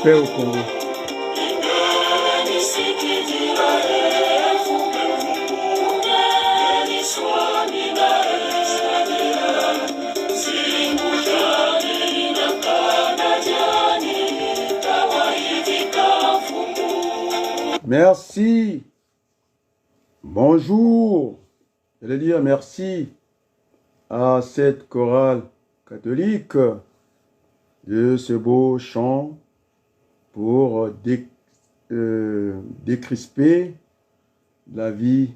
paix au Congo. Merci. Bonjour. Je vais dire merci à cette chorale catholique de ce beau chant pour décrisper la vie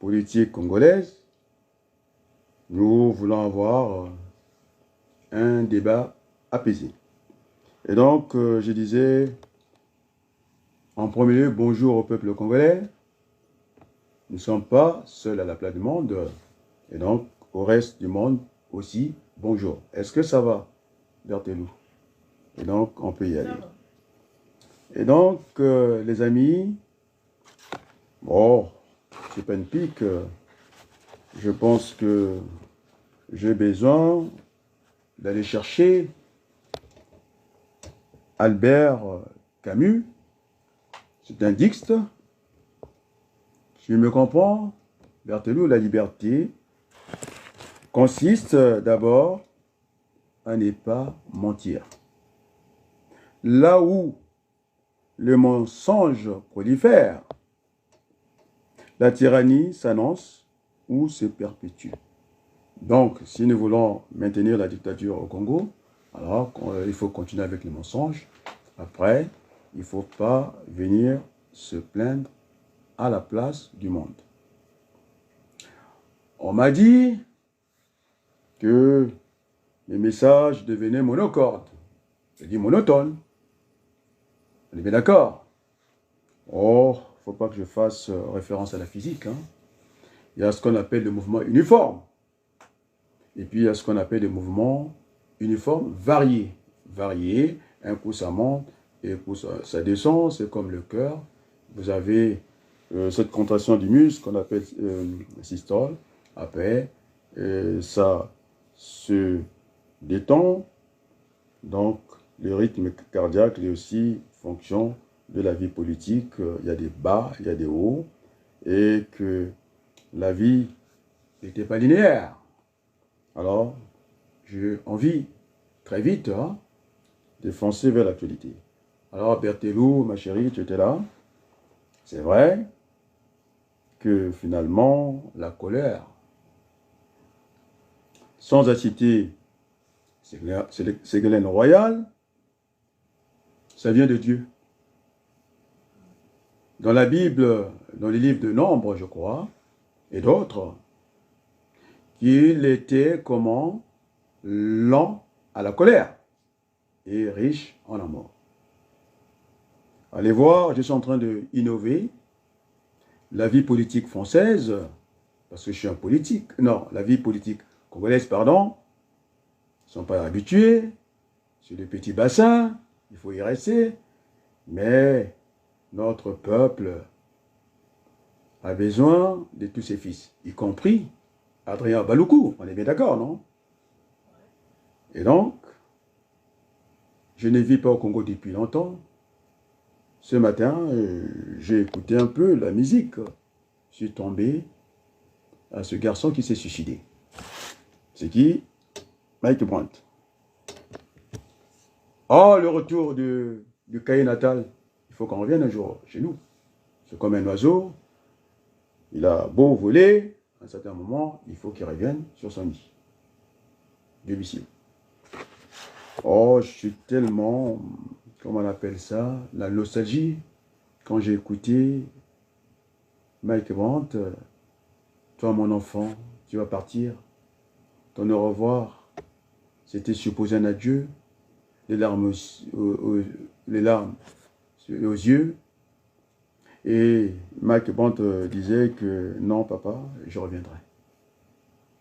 politique congolaise. Nous voulons avoir un débat apaisé. Et donc, je disais, en premier lieu, bonjour au peuple congolais. Nous ne sommes pas seuls à la place du monde. Et donc, au reste du monde aussi, bonjour. Est-ce que ça va, Berthelou? Et donc, on peut y aller. Et donc, les amis, bon, c'est pas une pique. Je pense que j'ai besoin d'aller chercher Albert Camus. C'est un dixte. Tu me comprends, Berthelou, la liberté consiste d'abord à ne pas mentir. Là où le mensonge prolifère, la tyrannie s'annonce ou se perpétue. Donc, si nous voulons maintenir la dictature au Congo, alors il faut continuer avec le mensonge. Après, il ne faut pas venir se plaindre à la place du monde. On m'a dit que les messages devenaient monocordes. Je dis monotone. On est bien d'accord. Oh, il ne faut pas que je fasse référence à la physique. Hein. Il y a ce qu'on appelle le mouvement uniforme. Et puis il y a ce qu'on appelle des mouvements uniformes variés. Variés, un coup ça monte et un coup ça descend, c'est comme le cœur. Vous avez cette contraction du muscle qu'on appelle systole. Après, ça se détend. Donc, le rythme cardiaque est aussi fonction de la vie politique. Il y a des bas, il y a des hauts. Et que la vie n'était pas linéaire. Alors, j'ai envie, très vite, hein, de foncer vers l'actualité. Alors, Berthelou, ma chérie, tu étais là. C'est vrai que finalement, la colère, sans citer Ségolène Royal, ça vient de Dieu. Dans la Bible, dans les livres de Nombre, je crois, et d'autres, qu'il était comment lent à la colère et riche en amour. Allez voir, je suis en train d'innover la vie politique française, parce que je suis un politique, non, la vie politique congolaise, pardon, ils ne sont pas habitués, c'est le petit bassin, il faut y rester, mais notre peuple a besoin de tous ses fils, y compris Adrien Baloukou, on est bien d'accord, non? Et donc, je ne vis pas au Congo depuis longtemps. Ce matin, j'ai écouté un peu la musique. Je suis tombé à ce garçon qui s'est suicidé. C'est qui? Mike Brandt. Oh, le retour du cahier natal. Il faut qu'on revienne un jour chez nous. C'est comme un oiseau. Il a beau voler, à un certain moment, il faut qu'il revienne sur son nid. Domicile. Oh, je suis tellement, comment on appelle ça, la nostalgie. Quand j'ai écouté Mike Brandt, toi mon enfant, tu vas partir, ton au revoir, c'était supposé un adieu, les larmes aux yeux. Et Mike Brandt disait que non papa, je reviendrai.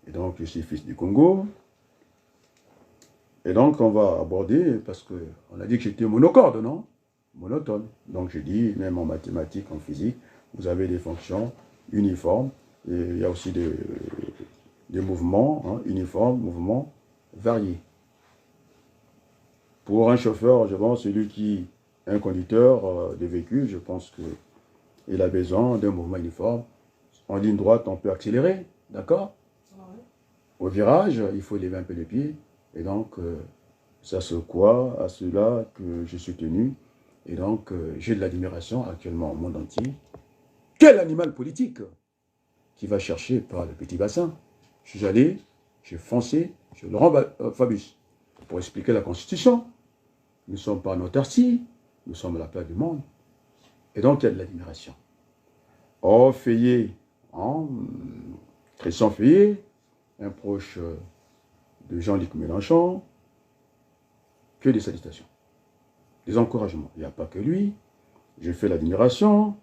Et donc je suis fils du Congo. Et donc, on va aborder, parce qu'on a dit que j'étais monocorde, non? Monotone. Donc, je dis, même en mathématiques, en physique, vous avez des fonctions uniformes. Et il y a aussi des mouvements, hein, uniformes, mouvements variés. Pour un chauffeur, je pense, celui qui est un conducteur de véhicule, je pense qu'il a besoin d'un mouvement uniforme. En ligne droite, on peut accélérer, d'accord? Au virage, il faut lever un peu les pieds. Et donc, ça se quoi à cela que je suis tenu. Et donc, j'ai de l'admiration actuellement au monde entier. Quel animal politique qui va chercher par le petit bassin? Je suis allé, j'ai foncé sur Laurent Fabius pour expliquer la Constitution. Nous ne sommes pas en autarcie, nous sommes à la place du monde. Et donc, il y a de l'admiration. Oh, Feuillet, hein, Christian Feuillet, un proche de Jean-Luc Mélenchon, que des salutations, des encouragements. Il n'y a pas que lui. J'ai fait l'admiration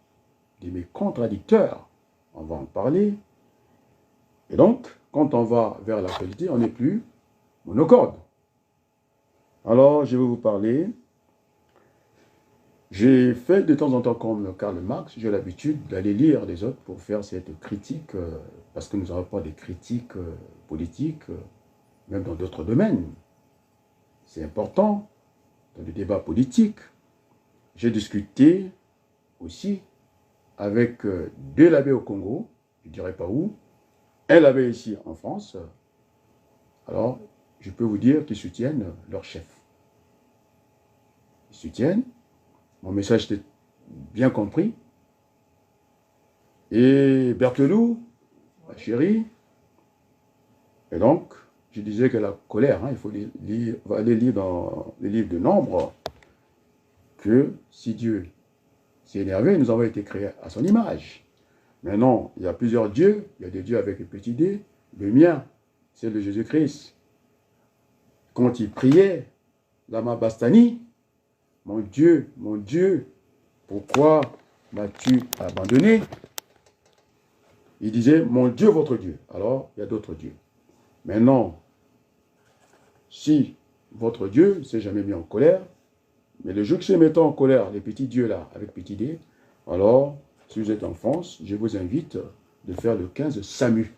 de mes contradicteurs. On va en parler. Et donc, quand on va vers la qualité, on n'est plus monocorde. Alors, je vais vous parler. J'ai fait de temps en temps comme Karl Marx, j'ai l'habitude d'aller lire les autres pour faire cette critique, parce que nous n'avons pas des critiques politiques, même dans d'autres domaines. C'est important, dans le débat politique. J'ai discuté aussi avec deux labés au Congo, je ne dirais pas où, un labé ici en France. Alors, je peux vous dire qu'ils soutiennent leur chef. Ils soutiennent. Mon message était bien compris. Et Berthelot, ma chérie, et donc, je disais que la colère, hein, il faut aller lire dans les livres de Nombre, que si Dieu s'est énervé, nous avons été créés à son image. Mais non, il y a plusieurs dieux, il y a des dieux avec un petit d, le mien, c'est le Jésus-Christ. Quand il priait, Lama Bastani, mon Dieu, pourquoi m'as-tu abandonné? Il disait, mon Dieu, votre Dieu. Alors, il y a d'autres dieux. Mais non, si votre Dieu ne s'est jamais mis en colère, mais le jour que se mettant en colère, les petits dieux là, avec petit d, alors, si vous êtes en France, je vous invite de faire le 15 SAMU.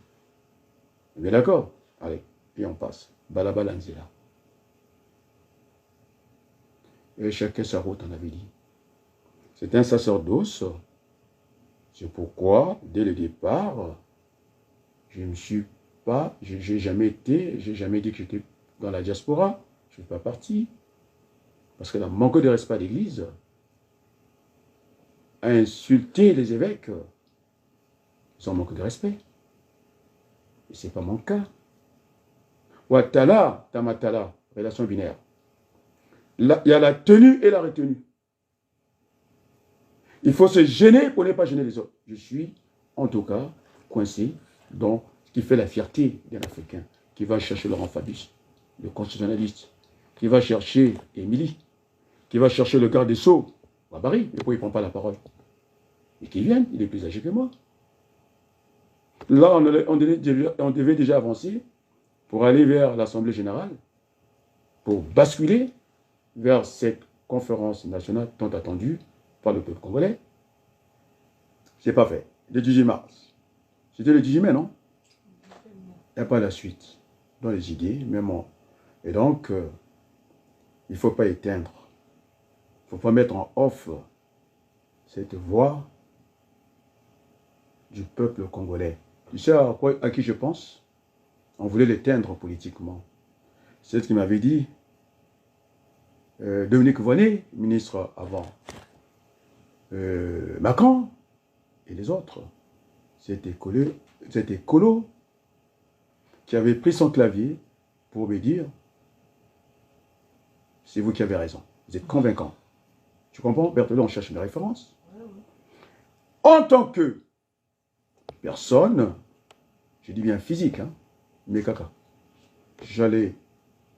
Vous êtes d'accord? Allez, et on passe. Balabalanzela. Et chacun sa route, on avait dit. C'est un sacerdoce. C'est pourquoi, dès le départ, je ne suis pas, j'ai jamais dit que j'étais dans la diaspora. Je ne suis pas parti. Parce que la manque de respect à l'Église a insulté les évêques. Ils ont manqué de respect. Et ce n'est pas mon cas. Ouattala, Tamatala, relation binaire. Là, il y a la tenue et la retenue. Il faut se gêner pour ne pas gêner les autres. Je suis, en tout cas, coincé dans ce qui fait la fierté d'un Africain, qui va chercher Laurent Fabius, le constitutionnaliste, qui va chercher Émilie, qui va chercher le garde des Sceaux, Babary, mais pourquoi il ne prend pas la parole? Et qu'il vienne, il est plus âgé que moi. Là, on devait déjà avancer pour aller vers l'Assemblée générale, pour basculer vers cette conférence nationale tant attendue par le peuple congolais. C'est pas fait. Le 18 mars. C'était le 18 mai, non? Il n'y a pas la suite dans les idées, même moi. Et donc, il ne faut pas éteindre. Il ne faut pas mettre en off cette voix du peuple congolais. Tu sais à qui je pense? On voulait l'éteindre politiquement. C'est ce qu'il m'avait dit Dominique Voynet, ministre avant Macron et les autres. C'était Colo qui avait pris son clavier pour me dire c'est vous qui avez raison. Vous êtes convaincant. Tu comprends? Berthelot, on cherche une référence. En tant que personne, je dis bien physique, hein, mais caca, j'allais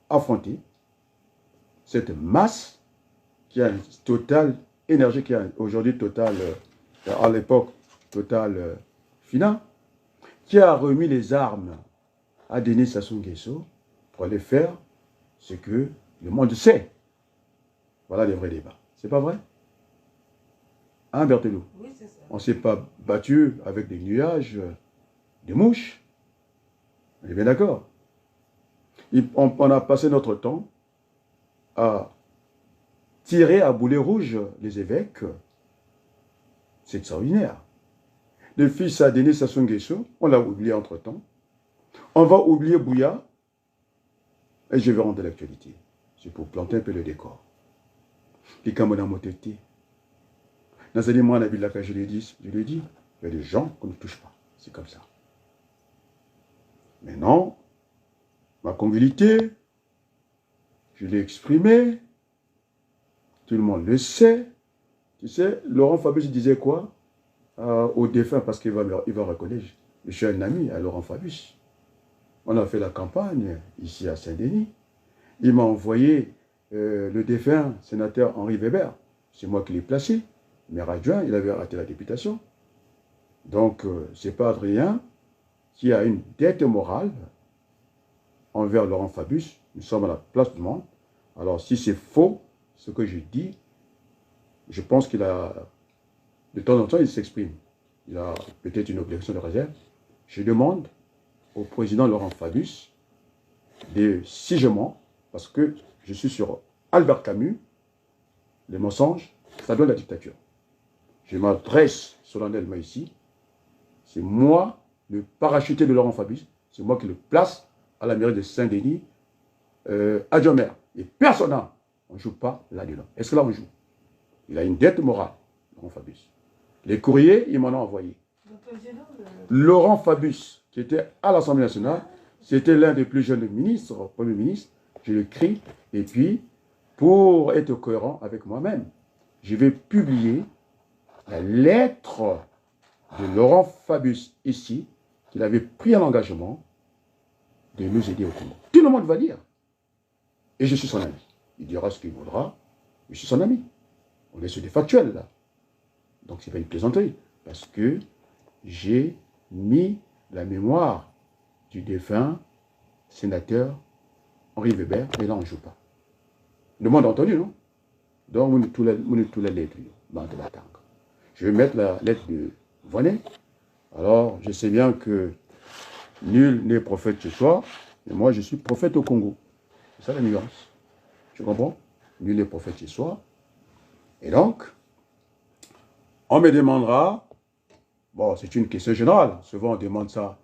affronter cette masse qui a une totale énergie, qui a aujourd'hui totale, à l'époque, totale FINA, qui a remis les armes à Denis Sassou Nguesso pour aller faire ce que le monde sait. Voilà les vrais débats. C'est pas vrai? Hein, Berthelot? Oui, c'est ça. On ne s'est pas battu avec des nuages, des mouches. On est bien d'accord. On a passé notre temps à tirer à boulet rouge les évêques, c'est extraordinaire. Le fils à Denis Sassou Nguesso, on l'a oublié entre-temps. On va oublier Bouya, et je vais rendre l'actualité. C'est pour planter un peu le décor. Les Camerounais Moteti. Dans ce moi, on a vu là que je l'ai dit, il y a des gens qu'on ne touche pas. C'est comme ça. Mais non, ma convivialité, je l'ai exprimée, tout le monde le sait. Tu sais, Laurent Fabius disait quoi au défunt, parce qu'il va reconnaître. Je suis un ami à Laurent Fabius. On a fait la campagne ici à Saint-Denis. Il m'a envoyé le défunt sénateur Henri Weber. C'est moi qui l'ai placé. Maire adjoint, il avait raté la députation. Donc, c'est pas Adrien qui a une dette morale envers Laurent Fabius. Nous sommes à la place du monde. Alors, si c'est faux, ce que je dis, je pense qu'il a, de temps en temps, il s'exprime. Il a peut-être une obligation de réserve. Je demande au président Laurent Fabius de, si je mens, parce que je suis sur Albert Camus, les mensonges, ça donne la dictature. Je m'adresse solennellement ici. C'est moi, le parachuté de Laurent Fabius, c'est moi qui le place à la mairie de Saint-Denis, adjoint maire. Et personne n'a. On ne joue pas là-dedans. Est-ce que là on joue? Il a une dette morale, Laurent Fabius. Les courriers, il m'en a envoyé. Laurent Fabius, qui était à l'Assemblée nationale, c'était l'un des plus jeunes ministres, Premier ministre. Je l'écris. Et puis, pour être cohérent avec moi-même, je vais publier la lettre de Laurent Fabius ici, qu'il avait pris un engagement de nous aider au Congo. Tout le monde va lire. Et je suis son ami. Il dira ce qu'il voudra. Je suis son ami. On est sur des factuels, là. Donc, ce n'est pas une plaisanterie. Parce que j'ai mis la mémoire du défunt sénateur Henri Weber, mais là, on ne joue pas. Le monde a entendu, non? Donc, on est tous les lettres, dans de la tangue. Je vais mettre la lettre de Vonet. Alors, je sais bien que nul n'est prophète chez soi, mais moi, je suis prophète au Congo. C'est ça la nuance. Tu comprends? Nul n'est prophète chez soi. Et donc, on me demandera, bon, c'est une question générale. Souvent, on demande ça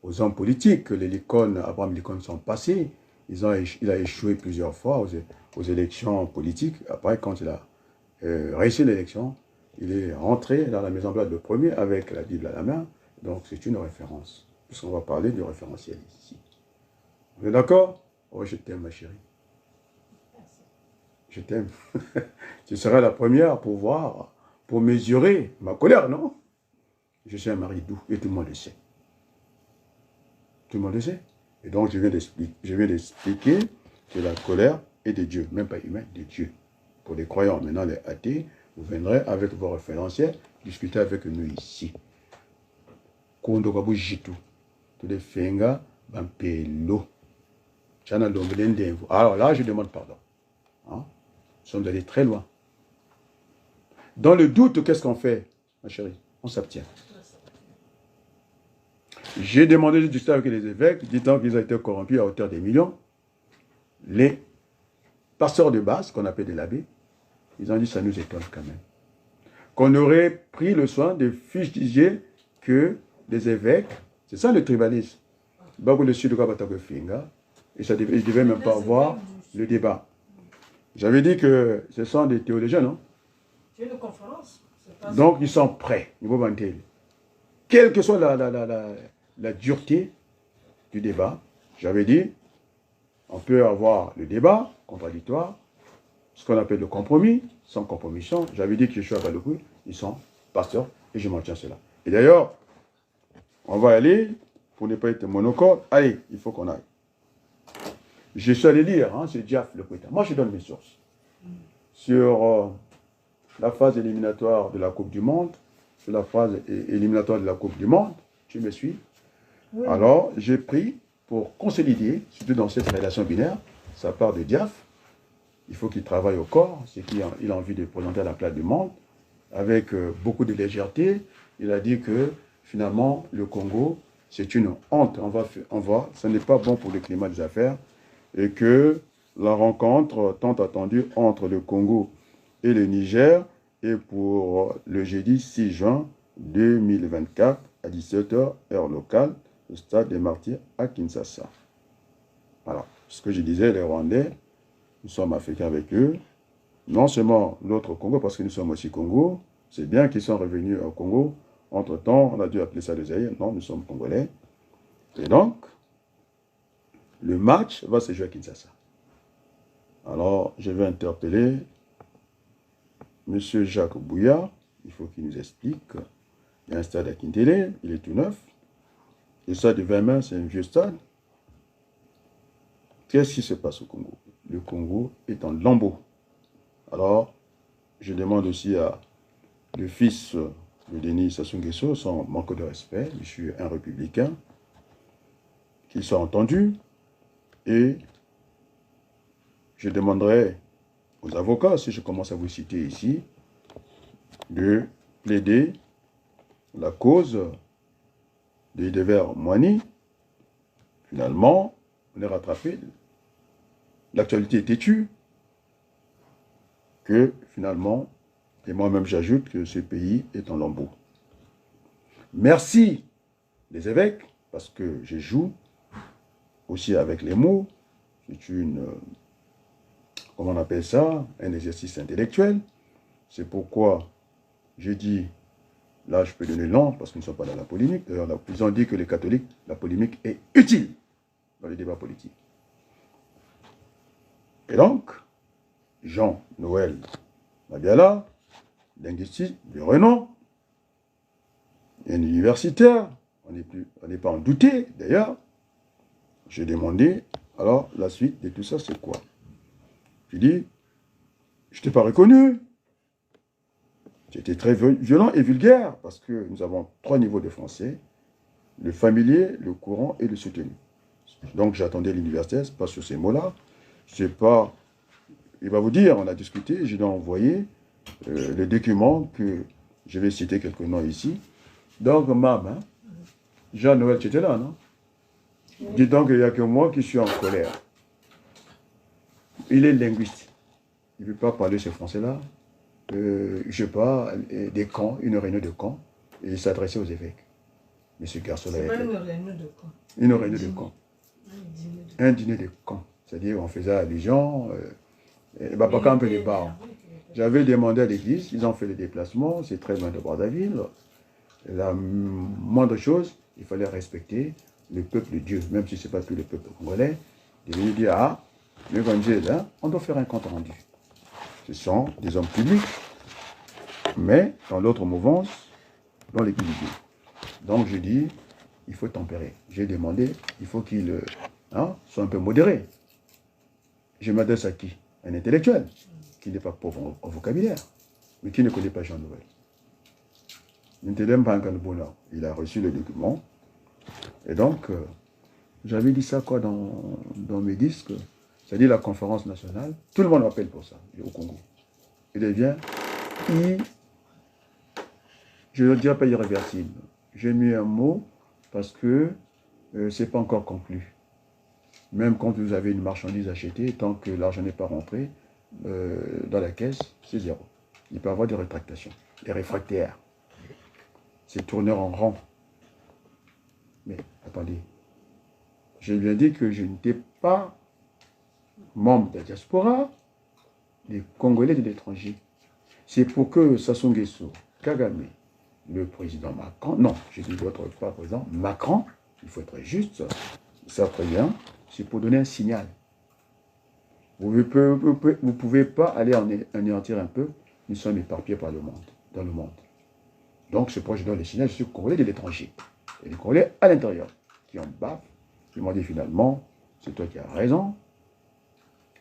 aux hommes politiques. Les Lincoln, Abraham Lincoln sont passés. Il a échoué plusieurs fois aux élections politiques. Après, quand il a réussi l'élection, il est rentré dans la Maison Blanche le premier avec la Bible à la main. Donc, c'est une référence. Puisqu'on va parler du référentiel ici. Vous êtes d'accord? Oh, je t'aime, ma chérie. Je t'aime. Tu seras la première pour voir, pour mesurer ma colère, non? Je suis un mari doux et tout le monde le sait. Tout le monde le sait. Et donc, je viens d'expliquer que la colère est de Dieu, même pas humain, de Dieu. Pour les croyants, maintenant les athées, vous viendrez avec vos référentiels, discuter avec nous ici. Kondo kabu jitu. Tous les fenga, bampelo. Alors là, je demande pardon. Hein? Nous sommes allés très loin. Dans le doute, qu'est-ce qu'on fait, ma chérie? On s'abstient. J'ai demandé de discuter avec les évêques, disant qu'ils ont été corrompus à hauteur des millions. Les pasteurs de base, qu'on appelle des abbés, ils ont dit ça nous étonne quand même. Qu'on aurait pris le soin de figer que les évêques, c'est ça le tribalisme. Bago le sud de Finga, et ça devait, ils ne devaient même pas avoir le débat. J'avais dit que ce sont des théologiens, non? C'est une conférence. Donc ils sont prêts, niveau bantel. Quelle que soit la dureté du débat, j'avais dit, on peut avoir le débat contradictoire, ce qu'on appelle le compromis, sans compromission. J'avais dit que je suis à Balougou, ils sont pasteurs, et je maintiens cela. Et d'ailleurs, on va aller, pour ne pas être monocorde, allez, il faut qu'on aille. Je suis allé lire, hein, c'est Diaf le poète. Moi, je donne mes sources. Sur la phase éliminatoire de la Coupe du Monde, sur la phase éliminatoire de la Coupe du Monde, tu me suis? Oui. Alors, j'ai pris pour consolider, surtout dans cette relation binaire, sa part de Diaf. Il faut qu'il travaille au corps, c'est qu'il a envie de présenter à la place du monde, avec beaucoup de légèreté. Il a dit que, finalement, le Congo, c'est une honte. Ça n'est pas bon pour le climat des affaires. Et que la rencontre tant attendue entre le Congo et le Niger est pour le jeudi 6 juin 2024 à 17 h, heure locale, au stade des Martyrs à Kinshasa. Voilà. Ce que je disais, les Rwandais, nous sommes africains avec eux. Non seulement l'autre Congo, parce que nous sommes aussi Congo. C'est bien qu'ils sont revenus au Congo. Entre-temps, on a dû appeler ça le Zaïre. Non, nous sommes Congolais. Et donc, le match va se jouer à Kinshasa. Alors, je vais interpeller M. Jacques Bouya. Il faut qu'il nous explique. Il y a un stade à Kintélé, il est tout neuf. Le stade de 20 mains, c'est un vieux stade. Qu'est-ce qui se passe au Congo? Le Congo est en lambeaux. Alors, je demande aussi à le fils de Denis Sassou Nguesso, sans manque de respect, je suis un républicain, qu'il soit entendu, et je demanderai aux avocats, si je commence à vous citer ici, de plaider la cause de Hidever Moani. Finalement, on est rattrapé. L'actualité est têtue. Que finalement, et moi-même j'ajoute que ce pays est en lambeaux. Merci les évêques, parce que je joue aussi avec les mots. C'est une, comment on appelle ça, un exercice intellectuel. C'est pourquoi j'ai dit, là je peux donner le nom, parce qu'ils ne sont pas dans la polémique. D'ailleurs, ils ont dit que les catholiques, la polémique est utile dans les débats politiques. Et donc, Jean-Noël Mabiala, linguistique de renom, un universitaire, on n'est pas en douté d'ailleurs. J'ai demandé, alors la suite de tout ça c'est quoi? Je dis, je t'ai pas reconnu. J'étais très violent et vulgaire parce que nous avons 3 niveaux de français, le familier, le courant et le soutenu. Donc j'attendais l'universitaire, pas sur ces mots-là. C'est pas... Il va vous dire, on a discuté, je lui ai envoyé le document que je vais citer quelques noms ici. Donc, Mam, hein, Jean-Noël, tu étais là, non? Oui. Dis donc qu'il n'y a que moi qui suis en colère. Il est linguiste. Il ne veut pas parler ce français-là. Je ne sais pas, des camps, une réunion de camps, et il s'adressait aux évêques. Mais ce garçon-là... C'est pas une réunion de camp. Une réunion de camp. Un dîner de camp. C'est-à-dire, on faisait allusion... pas un peu les bars. J'avais demandé à l'église, ils ont fait le déplacement, c'est très loin de Brazzaville. La moindre chose, il fallait respecter le peuple de Dieu, même si ce n'est pas plus le peuple congolais. De venir dire, ah, le grand Dieu est là, on doit faire un compte rendu. Ce sont des hommes publics, mais dans l'autre mouvance, dans l'église de Dieu. Donc je dis, il faut tempérer. J'ai demandé, il faut qu'il soit un peu modéré. Je m'adresse à qui? Un intellectuel, qui n'est pas pauvre en vocabulaire, mais qui ne connaît pas Jean-Noël. Il a reçu le document. Et donc, j'avais dit ça quoi dans mes disques, c'est-à-dire la conférence nationale. Tout le monde m'appelle pour ça, au Congo. Il devient, je ne dirais pas irréversible. J'ai mis un mot parce que ce n'est pas encore conclu. Même quand vous avez une marchandise achetée, tant que l'argent n'est pas rentré dans la caisse, c'est zéro. Il peut y avoir des rétractations, des réfractaires. C'est tourneur en rang. Mais attendez, je lui ai dit que je n'étais pas membre de la diaspora, des Congolais de l'étranger. C'est pour que Sassou Nguesso, Kagame, le président Macron, non, je dis votre président Macron, il faut être juste, ça très bien, c'est pour donner un signal. Vous ne pouvez pas aller anéantir un peu, nous sommes éparpillés par le monde, dans le monde. Donc c'est pourquoi je donne les signaux, je suis Congolais de l'étranger. Et les Congolais à l'intérieur, qui en bavent, qui m'ont dit finalement, c'est toi qui as raison,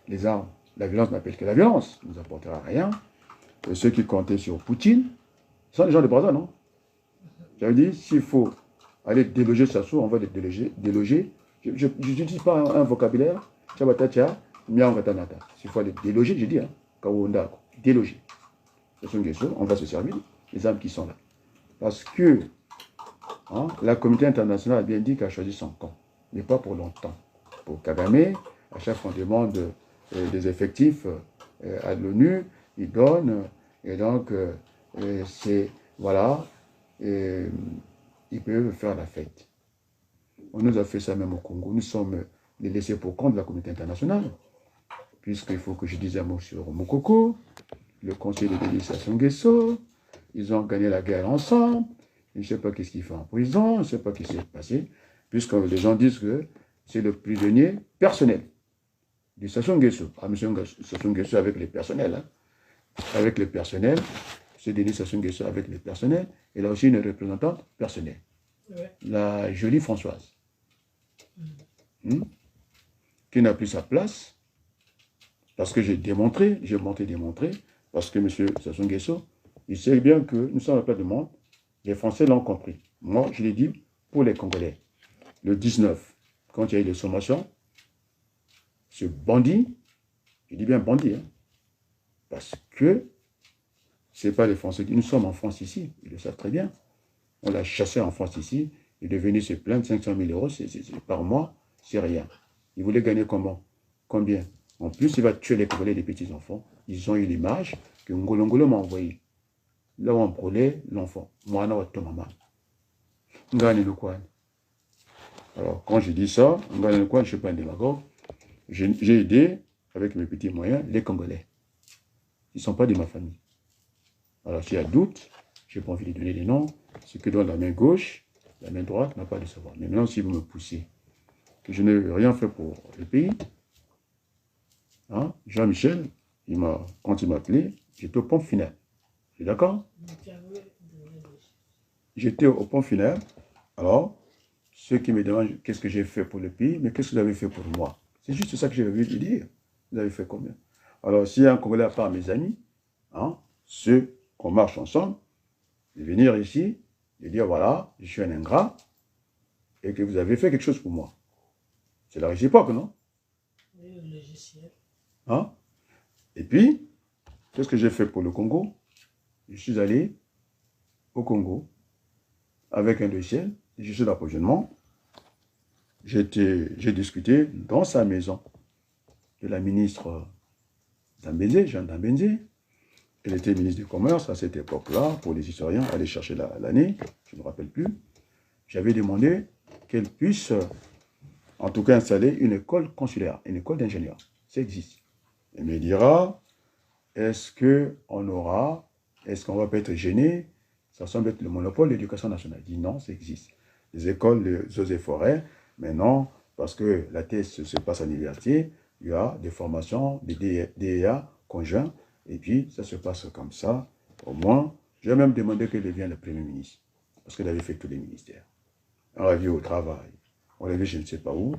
les armes, la violence n'appelle que la violence, ne nous apportera rien. Et ceux qui comptaient sur Poutine, ce sont les gens de Brazza, non? J'avais dit, s'il faut aller déloger Sassou, on va les déloger. Je n'utilise pas un vocabulaire. S'il faut aller déloger, j'ai dit, déloger. On va se servir des armes qui sont là. Parce que la communauté internationale a bien dit qu'elle a choisi son camp, mais pas pour longtemps. Pour Kagame, à chaque fois on demande des effectifs à l'ONU, ils donnent, et donc, c'est, voilà, et, ils peuvent faire la fête. On nous a fait ça même au Congo. Nous sommes les laissés pour compte de la communauté internationale, puisqu'il faut que je dise un mot sur Mokoko, le conseil de Denis Sassou Nguesso. Ils ont gagné la guerre ensemble. Je ne sais pas qu'est-ce qu'il fait en prison, je ne sais pas ce qui s'est passé, puisque les gens disent que c'est le prisonnier personnel du Sassou Nguesso. Ah, M. Sassou Nguesso avec les personnels. Hein. Avec les personnels, c'est Denis Sassou Nguesso avec les personnels. Il a aussi une représentante personnelle, la jolie Françoise, qui n'a plus sa place, parce que j'ai démontré, parce que M. Sassou Nguesso, il sait bien que nous sommes à la place du monde, les Français l'ont compris. Moi, je l'ai dit pour les Congolais. Le 19, quand il y a eu les sommations, ce bandit, je dis bien bandit, hein, parce que ce n'est pas les Français. Nous sommes en France ici, ils le savent très bien. On l'a chassé en France ici, il est venu se plaindre, 500 000 euros par mois, c'est rien. Il voulait gagner comment? Combien? En plus, il va tuer les Congolais des petits-enfants. Ils ont eu l'image que Ngolongolo m'a envoyée. Là où on brûlait l'enfant. Moi, je suis maman. Alors, quand je dis ça, je ne suis pas un démagogue. J'ai aidé, avec mes petits moyens, les Congolais. Ils ne sont pas de ma famille. Alors, s'il y a doute, je n'ai pas envie de donner des noms. Ce que donne la main gauche, la main droite n'a pas de savoir. Mais maintenant, si vous me poussez, que je n'ai rien fait pour le pays, hein, Jean-Michel, quand il m'a appelé, j'étais au pont final. Tu es d'accord? J'étais au pont final. Alors, ceux qui me demandent qu'est-ce que j'ai fait pour le pays, mais qu'est-ce que vous avez fait pour moi? C'est juste ça que j'ai envie de dire. Vous avez fait combien? Alors, s'il y a un Congolais à part mes amis, hein, ceux qu'on marche ensemble, de venir ici et dire voilà, je suis un ingrat et que vous avez fait quelque chose pour moi. C'est la réciproque, non? Oui, le logiciel. Hein? Et puis, qu'est-ce que j'ai fait pour le Congo? Je suis allé au Congo avec un logiciel, je suis d'approvisionnement. J'ai discuté dans sa maison de la ministre Dambézé, Jeanne Dambézé. Elle était ministre du Commerce à cette époque-là, pour les historiens, aller chercher l'année, je ne me rappelle plus. J'avais demandé qu'elle puisse, en tout cas, installer une école consulaire, une école d'ingénieurs. Ça existe. Elle me dira, est-ce qu'on va pas être gêné? Ça semble être le monopole de l'éducation nationale. Je dis non, ça existe. Les écoles de eaux et forêts, mais non, parce que la thèse se passe à l'université, il y a des formations, des DEA conjoints, et puis ça se passe comme ça. Au moins, j'ai même demandé que devienne le Premier ministre, parce qu'il avait fait tous les ministères. On l'a vu au travail, on l'a vu je ne sais pas où,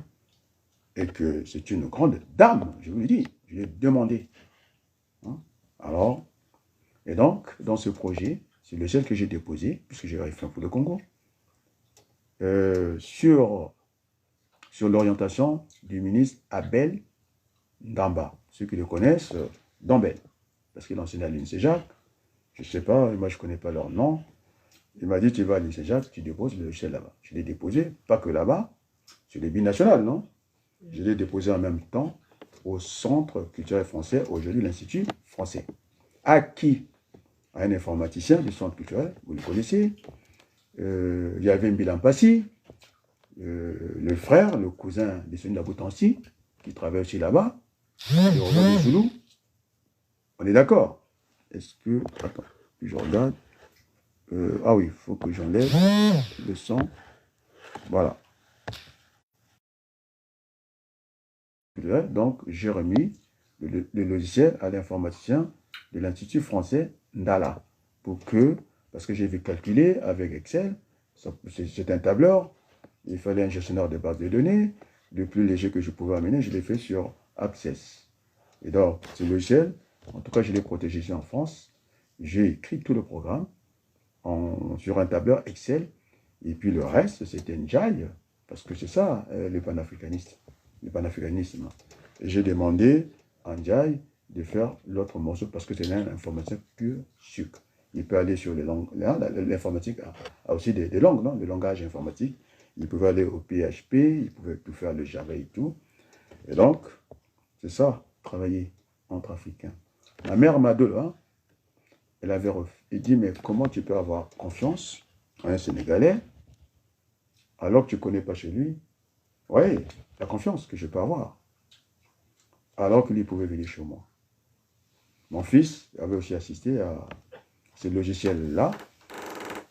et que c'est une grande dame, je vous le dis, je l'ai demandé. Hein? Alors, et donc, dans ce projet, c'est le seul que j'ai déposé, puisque j'ai fait pour le Congo, sur l'orientation du ministre Abel Ndamba. Ceux qui le connaissent, Dambel, parce qu'il enseignait à l'INSEJAC. Je ne sais pas, moi je ne connais pas leur nom. Il m'a dit, tu vas à l'INSEJAC, tu déposes le logiciel là-bas. Je l'ai déposé, pas que là-bas, sur les binationales, non? Je l'ai déposé en même temps au Centre culturel français, aujourd'hui l'Institut français. À qui? À un informaticien du Centre culturel, vous le connaissez. Il y avait Mbilan Passi, le frère, le cousin de Sonny Boutansi, qui travaille aussi là-bas, le roi de Zoulou. On est d'accord? Est-ce que... Attends, je regarde. Ah oui, il faut que j'enlève le son. Voilà. Donc, j'ai remis le logiciel à l'informaticien de l'Institut français Ndala. Parce que j'ai vu calculer avec Excel, c'est un tableur, il fallait un gestionnaire de base de données, le plus léger que je pouvais amener, je l'ai fait sur Access. Et donc, ce logiciel, en tout cas, je l'ai protégé ici en France. J'ai écrit tout le programme sur un tableur Excel, et puis le reste, c'était Njai, parce que c'est ça, le panafricanisme. J'ai demandé à Njai de faire l'autre morceau, parce que c'est un informatique pur sucre. Il peut aller sur les langues, l'informatique a aussi des langues, non? Le langage informatique. Il pouvait aller au PHP, il pouvait tout faire le Java et tout. Et donc, c'est ça, travailler entre Africains. Ma mère m'a donné, hein, elle avait il dit, mais comment tu peux avoir confiance en un Sénégalais alors que tu ne connais pas chez lui? Oui, la confiance que je peux avoir. Alors que lui pouvait venir chez moi. Mon fils avait aussi assisté à ces logiciels-là.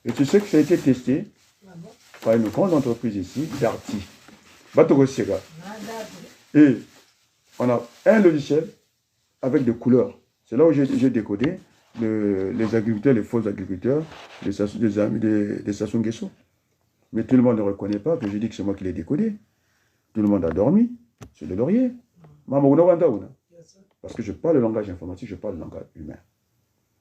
Et tu sais que ça a été testé Ah bon? par une grande entreprise ici, Darty. Bateau Sega. Ah, d'accord. Et on a un logiciel avec des couleurs. C'est là où j'ai décodé les agriculteurs, les faux agriculteurs, des stations Guesso. Mais tout le monde ne reconnaît pas que je dis que c'est moi qui l'ai décodé. Tout le monde a dormi sur le laurier. Parce que je parle le langage informatique, je parle le langage humain.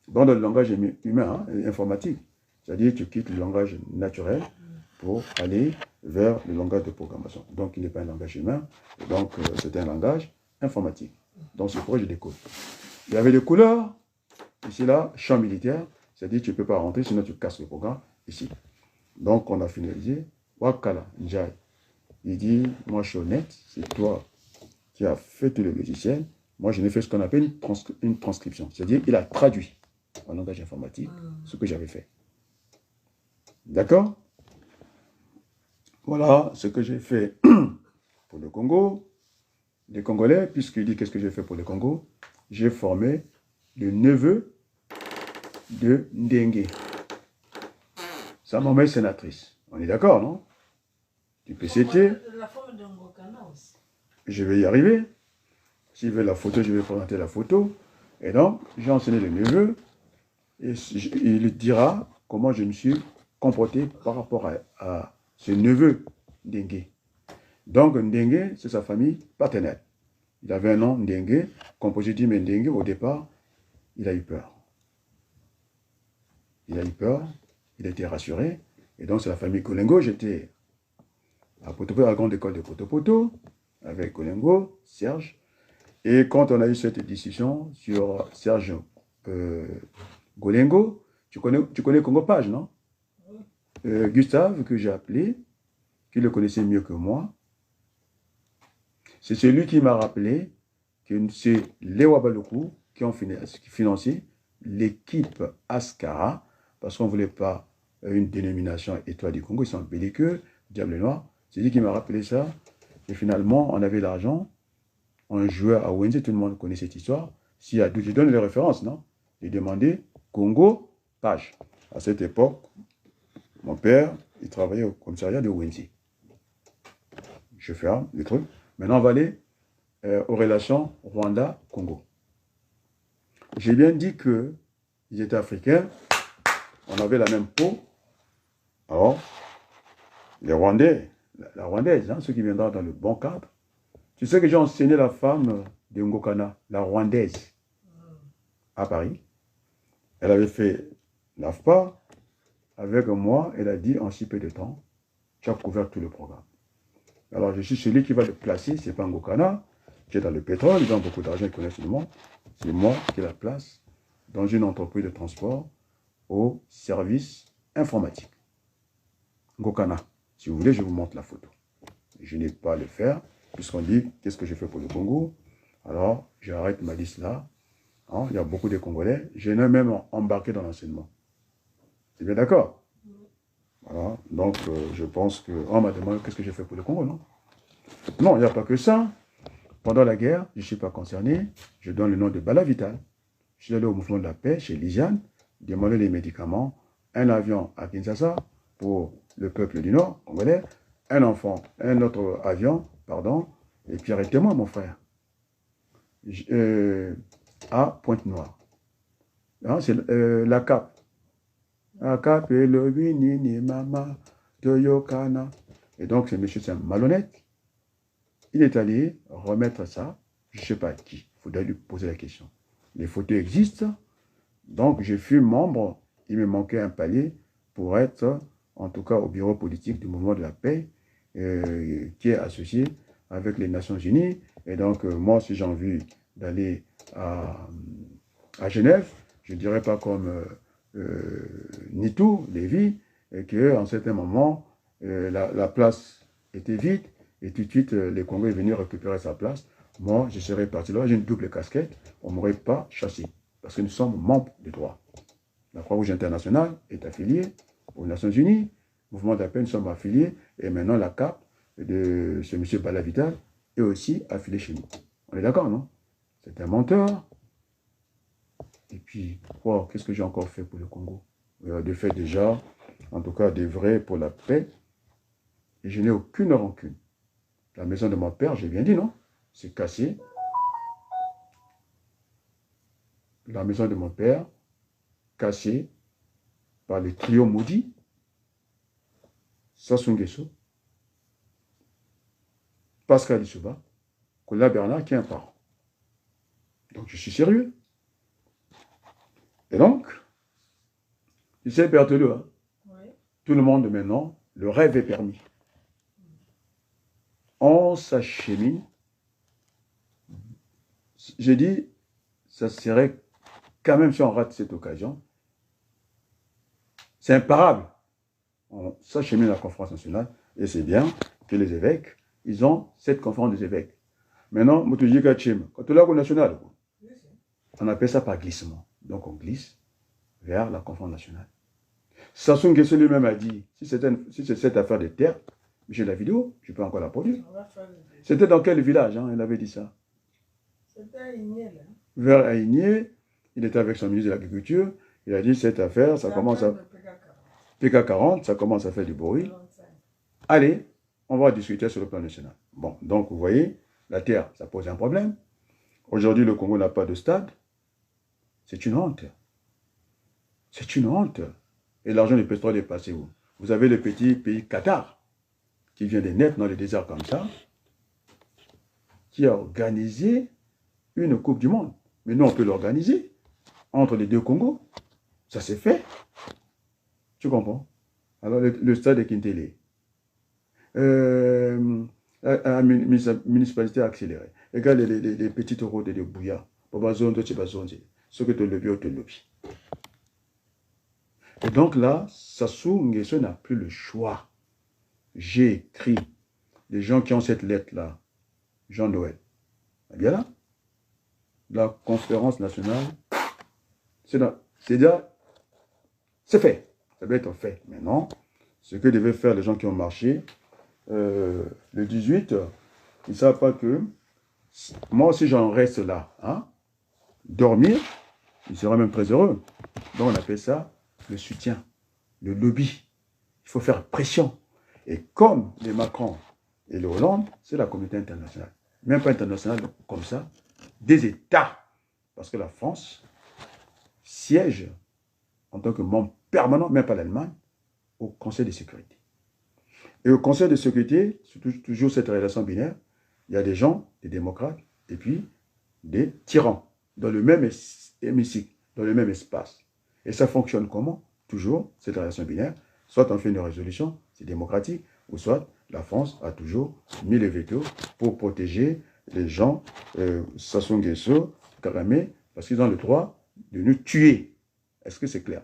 Dans le langage humain, hein, informatique, c'est-à-dire que tu quittes le langage naturel pour aller vers le langage de programmation. Donc, il n'est pas un langage humain, donc c'est un langage informatique. Donc, c'est pourquoi je décode. Il y avait des couleurs, ici là, champ militaire, c'est-à-dire que tu ne peux pas rentrer, sinon tu casses le programme, ici. Donc, on a finalisé. Wakala, Njai. Il dit, moi je suis honnête, c'est toi qui as fait tout le logiciel. Moi, je n'ai fait ce qu'on appelle une transcription. C'est-à-dire, il a traduit en langage informatique ce que j'avais fait. D'accord? Voilà ce que j'ai fait pour le Congo. Les Congolais, puisqu'il dit qu'est-ce que j'ai fait pour le Congo, j'ai formé le neveu de Ndengue. Sa maman est sénatrice. On est d'accord, non? Du PCT. La forme de Ngokana aussi. Je vais y arriver. S'il veut la photo, je vais présenter la photo. Et donc, j'ai enseigné le neveu. Et il dira comment je me suis comporté par rapport à ce neveu Ndengue. Donc, Ndengue, c'est sa famille paternelle. Il avait un nom, Ndengue. Quand j'ai dit, mais Ndengue, au départ, il a eu peur. Il a eu peur, il a été rassuré. Et donc, c'est la famille Kolengo. J'étais à Potopoto, à la grande école de Potopoto, avec Kolengo, Serge. Et quand on a eu cette discussion sur Serge Golengo, tu connais Congo Page, non? Gustave, que j'ai appelé, qui le connaissait mieux que moi, c'est celui qui m'a rappelé que c'est les Wabaluku qui ont financé l'équipe Ascara, parce qu'on ne voulait pas une dénomination Étoile du Congo, ils sont belliqueux, Diable Noir. C'est lui qui m'a rappelé ça. Et finalement, on avait l'argent, on jouait à Wenze, tout le monde connaît cette histoire. S'il y a doute, je donne les références, non? J'ai demandé Congo Page. À cette époque, mon père, il travaillait au commissariat de Wenze. Je ferme le truc. Maintenant, on va aller aux relations Rwanda-Congo. J'ai bien dit qu'ils étaient africains, on avait la même peau. Alors, les Rwandais, la Rwandaise, hein, ceux qui viendront dans le bon cadre. Tu sais que j'ai enseigné la femme de Ngokana, la Rwandaise, à Paris. Elle avait fait l'AFPA. Avec moi, elle a dit en si peu de temps, tu as couvert tout le programme. Alors, je suis celui qui va le placer, ce n'est pas Ngokana, qui est dans le pétrole, ils ont beaucoup d'argent, ils connaissent le monde. C'est moi qui la place dans une entreprise de transport au service informatique. Ngokana, si vous voulez, je vous montre la photo. Je n'ai pas à le faire, puisqu'on dit, qu'est-ce que j'ai fait pour le Congo? Alors, j'arrête ma liste là. Hein, il y a beaucoup de Congolais. Je n'ai même embarqué dans l'enseignement. C'est bien d'accord? Voilà. Donc, je pense qu'on m'a demandé qu'est-ce que j'ai fait pour le Congo, non? Non, il n'y a pas que ça. Pendant la guerre, je ne suis pas concerné. Je donne le nom de Bala Vital. Je suis allé au mouvement de la paix chez Lysiane, demander les médicaments, un avion à Kinshasa pour le peuple du Nord, congolais, un autre avion, pardon, et puis arrêtez-moi, mon frère, à Pointe-Noire. Hein, c'est la CAP. La CAP et le Binini Mama de Yokana. Et donc, ce monsieur, c'est un malhonnête. Il est allé remettre ça, je ne sais pas à qui, il faudrait lui poser la question. Les photos existent, donc je fus membre, il me manquait un palier pour être, en tout cas au bureau politique du mouvement de la paix, qui est associé avec les Nations Unies. Et donc, moi, si j'ai envie d'aller à Genève, je ne dirais pas comme Nitou, Lévi, et qu'à un certain moment, la place était vide, et tout de suite, les Congolais est venu récupérer sa place. Moi, je serais parti là, j'ai une double casquette, on ne m'aurait pas chassé. parce que nous sommes membres de droit. La Croix-Rouge internationale est affiliée aux Nations Unies. Le mouvement d'appel, nous sommes affiliés. Et maintenant, la CAP de ce monsieur Balavital est aussi affiliée chez nous. On est d'accord, non? C'est un menteur. Et puis, wow, qu'est-ce que j'ai encore fait pour le Congo? De fait déjà, en tout cas, des vrais pour la paix. Et je n'ai aucune rancune. La maison de mon père, j'ai bien dit, non? C'est cassé. La maison de mon père, cassée par le trio maudit, Sassou Nguesso, Pascal Issouba, Kola Bernard qui est un parent. Donc je suis sérieux. Et donc, tu sais, Berthelot, hein, oui. Tout le monde maintenant, le rêve est permis. On s'achemine. J'ai dit, ça serait quand même si on rate cette occasion, c'est imparable. On s'achemine à la conférence nationale et c'est bien que les évêques, ils ont cette conférence des évêques. Maintenant, quand on est au national, on appelle ça par glissement. Donc on glisse vers la conférence nationale. Sassou Nguesso lui-même a dit, si c'est cette affaire de terre, j'ai la vidéo, je peux encore la produire. C'était dans quel village, hein, il avait dit ça? C'était à Aigné, là. Vers Aigné, il était avec son ministre de l'Agriculture, il a dit, cette affaire, ça commence à... PK40, ça commence à faire du bruit. Allez, on va discuter sur le plan national. Bon, donc vous voyez, la terre, ça pose un problème. Aujourd'hui, le Congo n'a pas de stade. C'est une honte. C'est une honte. Et l'argent du pétrole est passé où? Vous avez le petit pays Qatar, qui vient de naître dans le désert comme ça, qui a organisé une Coupe du Monde. Mais nous, on peut l'organiser entre les deux Congos. Ça s'est fait. Tu comprends? Alors, le stade de Kintélé. La municipalité accélérée. Regarde les petites routes de Bouya. Ce que tu le te lobby. Et donc là, Sassou Nguesso n'a plus le choix. J'ai écrit les gens qui ont cette lettre-là. Jean-Noël. Eh bien là, la conférence nationale, c'est fait. Ça doit être fait. Maintenant, ce que devaient faire les gens qui ont marché, le 18, ils ne savent pas que moi aussi j'en reste là. Hein, dormir, ils seraient même très heureux. Donc on appelle ça le soutien, le lobby. Il faut faire pression. Et comme les Macron et le Hollande, c'est la communauté internationale. Même pas internationale comme ça, des États. Parce que la France siège en tant que membre permanent, même pas l'Allemagne, au Conseil de sécurité. Et au Conseil de sécurité, c'est toujours cette relation binaire, il y a des gens, des démocrates, et puis des tyrans, dans le même hémicycle, dans le même espace. Et ça fonctionne comment? Toujours cette relation binaire. Soit on fait une résolution, c'est démocratique, ou soit la France a toujours mis les veto pour protéger les gens, Sassou Nguesso, Kagame, parce qu'ils ont le droit de nous tuer. Est-ce que c'est clair?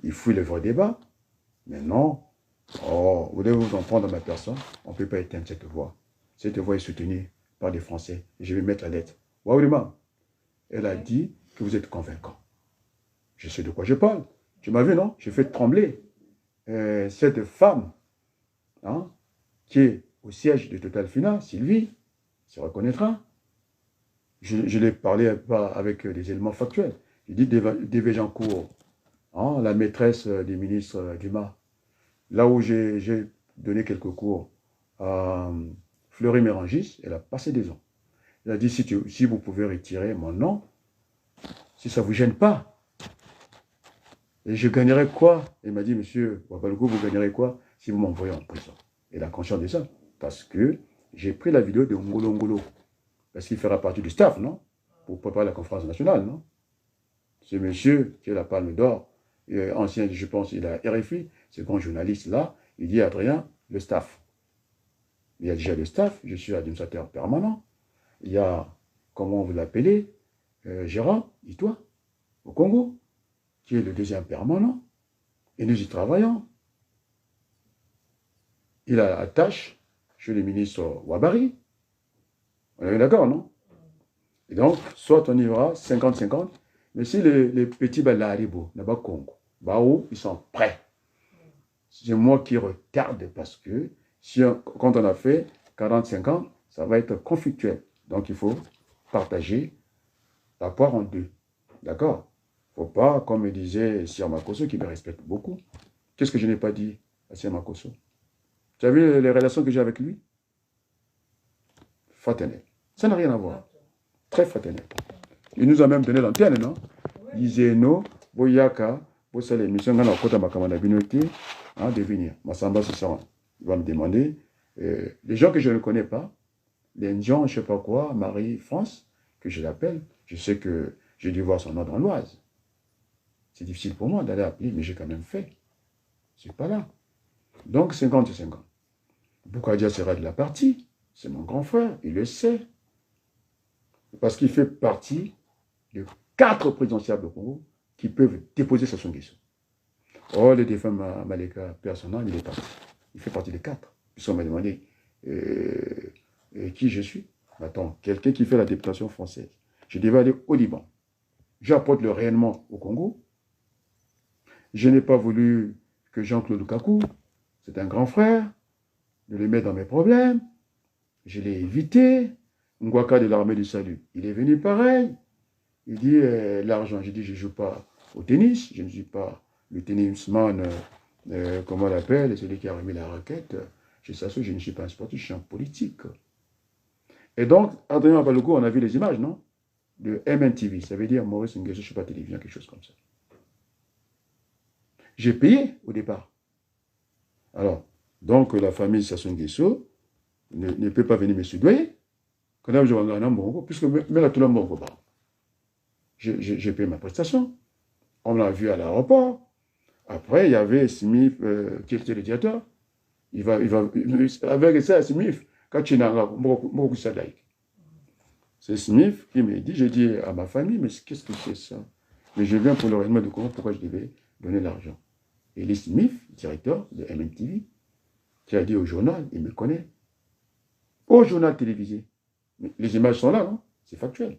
Il faut le vrai débat. Mais non. Oh, vous devez vous en prendre à ma personne. On ne peut pas éteindre cette voix. Cette voix est soutenue par des Français. Et je vais mettre la lettre. Waouh, elle a dit que vous êtes convaincant. Je sais de quoi je parle. Tu m'as vu, non? J'ai fait trembler cette femme, hein, qui est au siège de Total Finance, Sylvie, se reconnaîtra. Je l'ai parlé avec des éléments factuels. J'ai dit Dévéjancourt, hein, la maîtresse des ministres Dumas, là où j'ai donné quelques cours à Fleury Mérangis, elle a passé des ans. Elle a dit, si vous pouvez retirer mon nom, si ça ne vous gêne pas, et je gagnerai quoi? Elle m'a dit, monsieur Wabaluku, vous gagnerez quoi si vous m'envoyez en prison? Elle a conscience de ça, parce que j'ai pris la vidéo de Ngolo Ngolo, parce qu'il fera partie du staff, non? Pour préparer la conférence nationale, non? Ce monsieur qui a la Palme d'Or, ancien, je pense, il a RFI, ce grand journaliste là, il dit, Adrien, le staff. Il y a déjà le staff, je suis administrateur permanent. Il y a, comment vous l'appelez, Gérard, dis-toi, au Congo, qui est le deuxième permanent, et nous y travaillons. Il a la tâche chez le ministre Wabari. On est d'accord, non? Et donc, soit on y va 50-50, Mais si les petits Balaribo, là-bas Congo, Bao, ils sont prêts. C'est moi qui retarde parce que quand on a fait 45 ans, ça va être conflictuel. Donc il faut partager la poire en deux. D'accord? Il ne faut pas, comme me disait Sir Makoso, qui me respecte beaucoup. Qu'est-ce que je n'ai pas dit à Sir Makoso? Tu as vu les relations que j'ai avec lui? Fraternel. Ça n'a rien à voir. Très fraternel. Il nous a même donné l'antenne, non? Il disait, non, Boyaka, pour ça l'émission, on a côté ma communauté, de venir. Massamba, c'est ça. Il va me demander. Les gens que je ne connais pas, les gens, je ne sais pas quoi, Marie-France, que je l'appelle, je sais que j'ai dû voir son nom dans l'Oise. C'est difficile pour moi d'aller appeler, mais j'ai quand même fait. Je ne suis pas là. Donc, 50-50. Boukadia sera de la partie. C'est mon grand frère, il le sait. Parce qu'il fait partie de 4 présidentiables au Congo qui peuvent déposer Sassou Nguesso. Oh, le défunt Maleka personnel, il est parti. Il fait partie des 4. Puisqu'on m'a demandé qui je suis. Attends, quelqu'un qui fait la députation française. Je devais aller au Liban. J'apporte le rayonnement au Congo. Je n'ai pas voulu que Jean-Claude Lukaku, c'est un grand frère, de le mettre dans mes problèmes. Je l'ai évité. Ngwaka de l'armée du salut, il est venu pareil. Il dit l'argent. J'ai dit je ne joue pas au tennis. Je ne suis pas le tennisman, comment on l'appelle, celui qui a remis la raquette. Chez Sassou, je ne suis pas un sportif, je suis un politique. Et donc, Adrien Balogo, on a vu les images, non? De MNTV. Ça veut dire Maurice Nguesso, je ne suis pas télévision, quelque chose comme ça. J'ai payé au départ. Alors, donc la famille Sassou Nguesso ne peut pas venir me soudoyer. Puisque même tout le monde, j'ai payé ma prestation. On l'a vu à l'aéroport. Après, il y avait Smith, qui était le directeur. Avec ça, Smith, quand tu n'as pas c'est Smith qui me dit, j'ai dit à ma famille, mais qu'est-ce que c'est ça? Mais je viens pour le règlement de compte, pourquoi je devais donner l'argent? Et Lee Smith, directeur de MNTV, qui a dit au journal, il me connaît, au journal télévisé. Mais les images sont là, non? C'est factuel.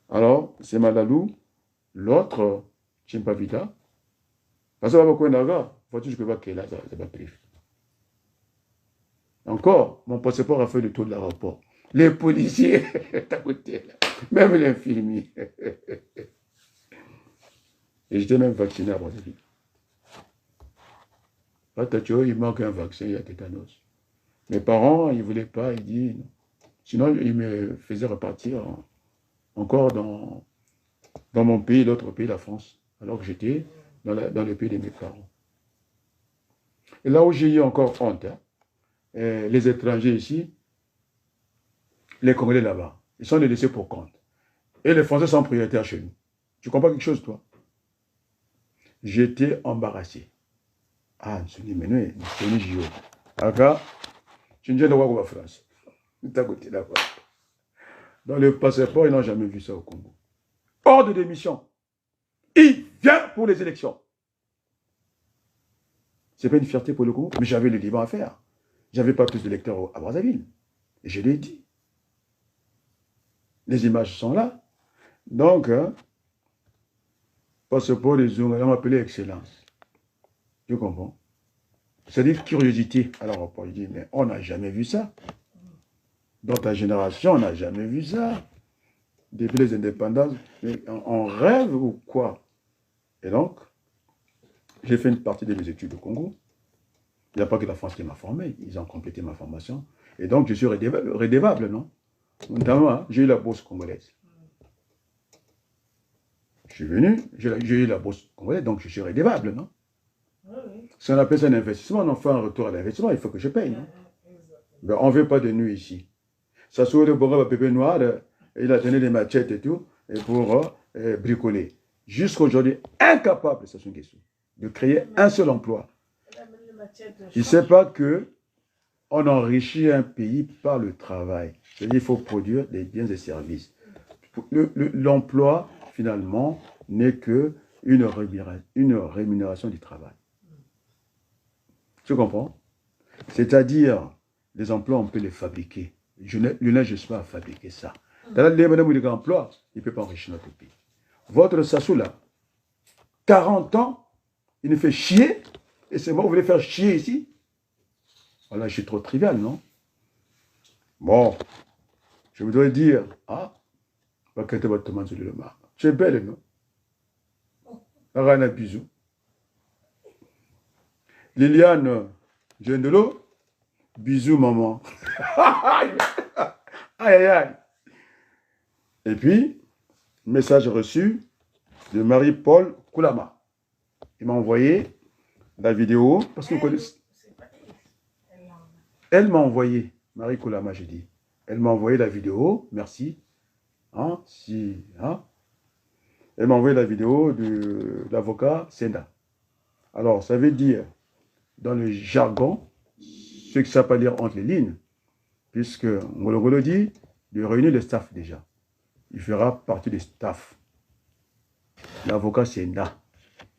Alors, c'est Malalou, l'autre, Chimpavita, parce que beaucoup d'aga, faut-il que je vois qu'elle a ça va prive. Encore, mon passeport a fait le tour de l'aéroport. Les policiers, à côté, là. Même l'infirmier. Et j'étais même vacciné à Brazzaville. Patacho, il manque un vaccin, il y a tétanos. Mes parents, ils ne voulaient pas, ils disent non. Sinon, ils me faisaient repartir encore dans mon pays, l'autre pays, la France. Alors que j'étais dans le pays de mes parents. Et là où j'ai eu encore honte, hein, les étrangers ici, les Congolais là-bas, ils sont laissés pour compte. Et les Français sont prioritaires chez nous. Tu comprends quelque chose, toi? J'étais embarrassé. Ah, je me suis dit, mais non, c'est une JO. Aka, tu ne viens de voir où va France. T'as côté là-bas. Dans le passeport, ils n'ont jamais vu ça au Congo. Hors de démission. Il vient pour les élections. Ce n'est pas une fierté pour le Congo, mais j'avais le Liban à faire. Je n'avais pas plus d'électeurs à Brazzaville. Et je l'ai dit. Les images sont là. Donc, passeport des Zunga, on m'appelait Excellence. Tu comprends? C'est-à-dire curiosité à l'aéroport. Je dis, mais on n'a jamais vu ça. Dans ta génération, on n'a jamais vu ça. Depuis les indépendances, on rêve ou quoi? Et donc, j'ai fait une partie de mes études au Congo. Il n'y a pas que la France qui m'a formé. Ils ont complété ma formation. Et donc, je suis redevable, non? Notamment, j'ai eu la bourse congolaise. Je suis venu, j'ai eu la bourse congolaise, donc je suis redevable, non? Oui. Si on appelle ça un investissement, on en fait un retour à l'investissement, il faut que je paye, non? Mais on ne veut pas de nuit ici. Ça se le Bora Pépé Noir, il a donné des machettes et tout, et pour bricoler. Jusqu'aujourd'hui, incapable, Sassou Nguesso, de créer un seul emploi. Il ne sait pas que on enrichit un pays par le travail. C'est-à-dire qu'il faut produire des biens et services. L'emploi, finalement, n'est qu'une rémunération du travail. Tu comprends? C'est-à-dire, les emplois, on peut les fabriquer. Je ne cherche pas à fabriquer ça. Dans les emploi, il ne peut pas enrichir notre pays. votre Sassou là, 40 ans, il nous fait chier, et c'est moi, vous voulez faire chier ici? Voilà, je suis trop trivial, non? Bon, je voudrais dire, ah, tu es belle, non? Arana bisous. Liliane Gendelo, bisous maman. Aïe, aïe, aïe. Et puis, message reçu de Marie-Paul Koulama. Il m'a envoyé la vidéo, parce que elle m'a envoyé, Marie Koulama, j'ai dit, elle m'a envoyé la vidéo, merci. Hein, si, hein. Elle m'a envoyé la vidéo de l'avocat Senda. Alors, ça veut dire, dans le jargon, ce que ça peut lire entre les lignes, puisque Ngolo dit de réunir le staff déjà. Il fera partie du staff. L'avocat Senda,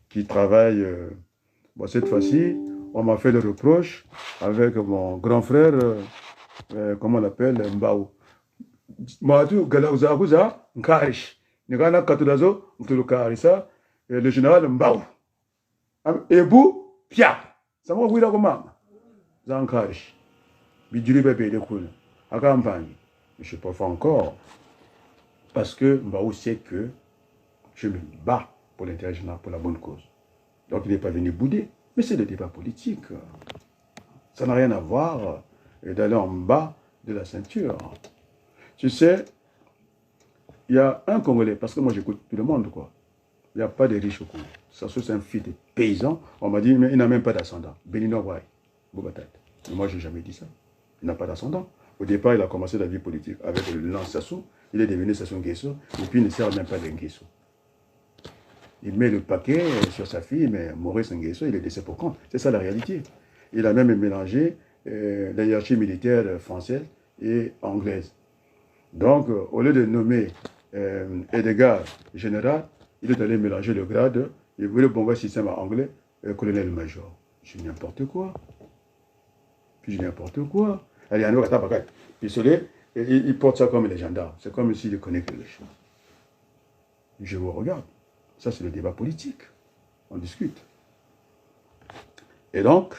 qui travaille, bon, cette fois-ci, on m'a fait le reproche avec mon grand frère, comment on l'appelle, Mbao. Matu Galauza, Nkarish. Nigana Katulazo, Mtulukarisa, le général Mbao. Ebu, Pia. Ça m'a ouïda comme Zankarish. Bidjuli Bébé de Koul. À campagne. Je ne peux pas encore. Parce que Mbao sait que je me bats pour l'intérêt général, pour la bonne cause. Donc il n'est pas venu bouder. Mais c'est le débat politique. Ça n'a rien à voir d'aller en bas de la ceinture. Tu sais, il y a un Congolais, parce que moi j'écoute tout le monde, quoi. Il n'y a pas de riches au Congo. Ça, c'est un fils de paysan. On m'a dit, mais il n'a même pas d'ascendant. Benino Wai, Bobatat. Mais moi, je n'ai jamais dit ça. Il n'a pas d'ascendant. Au départ, il a commencé la vie politique avec le lance Sassou. Il est devenu Sassou Nguesso. Et puis, il ne sert même pas de Nguesso. Il met le paquet sur sa fille, mais Maurice Nguesso, il est décédé pour quand? C'est ça la réalité. Il a même mélangé la hiérarchie militaire française et anglaise. Donc, au lieu de nommer Edgar général, il est allé mélanger le grade, il voulait bomber le système anglais, colonel-major. Je dis n'importe quoi. Puis je dis n'importe quoi. Allez, il porte ça comme les gendarmes. C'est comme s'il connaît quelque chose. Je vous regarde. Ça, c'est le débat politique. On discute. Et donc,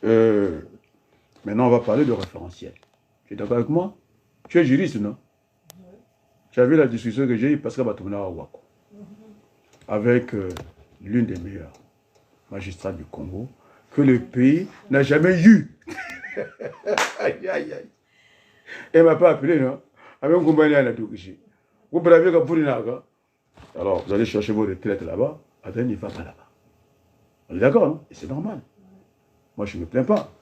maintenant, on va parler de référentiel. Tu es d'accord avec moi? Tu es juriste, non? Tu as vu la discussion que j'ai eue parce que avec l'une des meilleures magistrats du Congo que le pays n'a jamais eu. Aïe, aïe, aïe. Elle ne m'a pas appelé, non? Avec un compagnon à la Toukichi. Vous bravez comme pour une argue. Alors, vous allez chercher vos retraites là-bas. Attends, il ne va pas là-bas. On est d'accord, non? Et c'est normal. Moi, je ne me plains pas.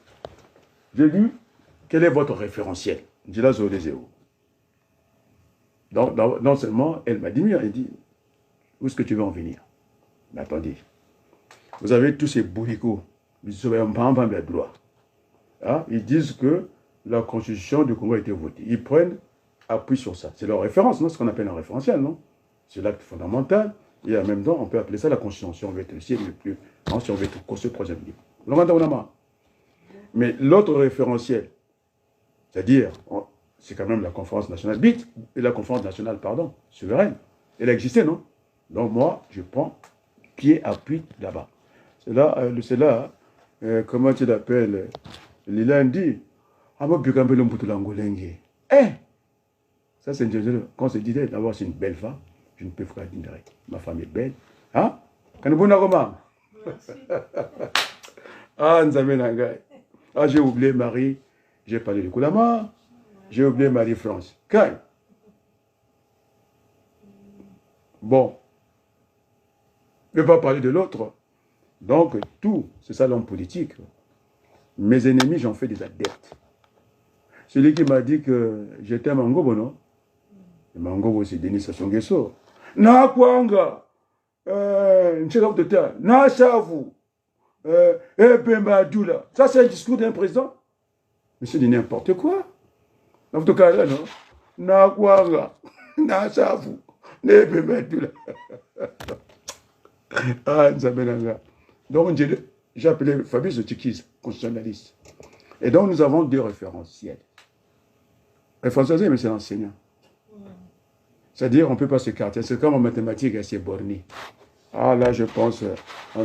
J'ai dit, quel est votre référentiel? Je dis là, sur les zéros. Donc, non seulement, elle m'a dit, elle dit, où est-ce que tu veux en venir? Mais attendez, vous avez tous ces bourricots, ils disent que la constitution du Congo a été votée. Ils prennent appui sur ça. C'est leur référence, non? Ce qu'on appelle un référentiel, non? C'est l'acte fondamental. Et en même temps, on peut appeler ça la constitution, si on veut être si on veut être construit troisième niveau. Mais l'autre référentiel, c'est-à-dire, c'est quand même la conférence nationale, la conférence nationale, pardon, souveraine. Elle a existé, non? Donc moi, je prends pied à pied là-bas. C'est là, comment tu l'appelles, Lila dit, ah moi, puis quand même, ça c'est une quand on se dit d'abord c'est une belle femme, je ne peux pas dire ma femme est belle. Hein? Ah, ah, j'ai oublié Marie, j'ai parlé de Koulama, j'ai oublié Marie-France. Quand? Bon, je ne vais pas parler de l'autre. Donc, tout, c'est ça l'homme politique. Mes ennemis, j'en fais des adeptes. Celui qui m'a dit que j'étais Mangobo, non? Mangobo, c'est Denis Sassou Nguesso. Na kwanga, na savu, Bemba Dula. Ça, c'est un discours d'un président. Mais c'est n'importe quoi. En tout cas, là, non? Na kwanga, na savu, Bemba Dula. Ah, Nzabelanga. Donc, j'ai appelé Fabrice Tchikiz, constitutionnaliste. Et donc, nous avons deux référentiels. Référentiel, mais c'est l'enseignant. C'est-à-dire, on ne peut pas s'écarter. C'est comme en mathématiques, c'est borné. Ah là, je pense, je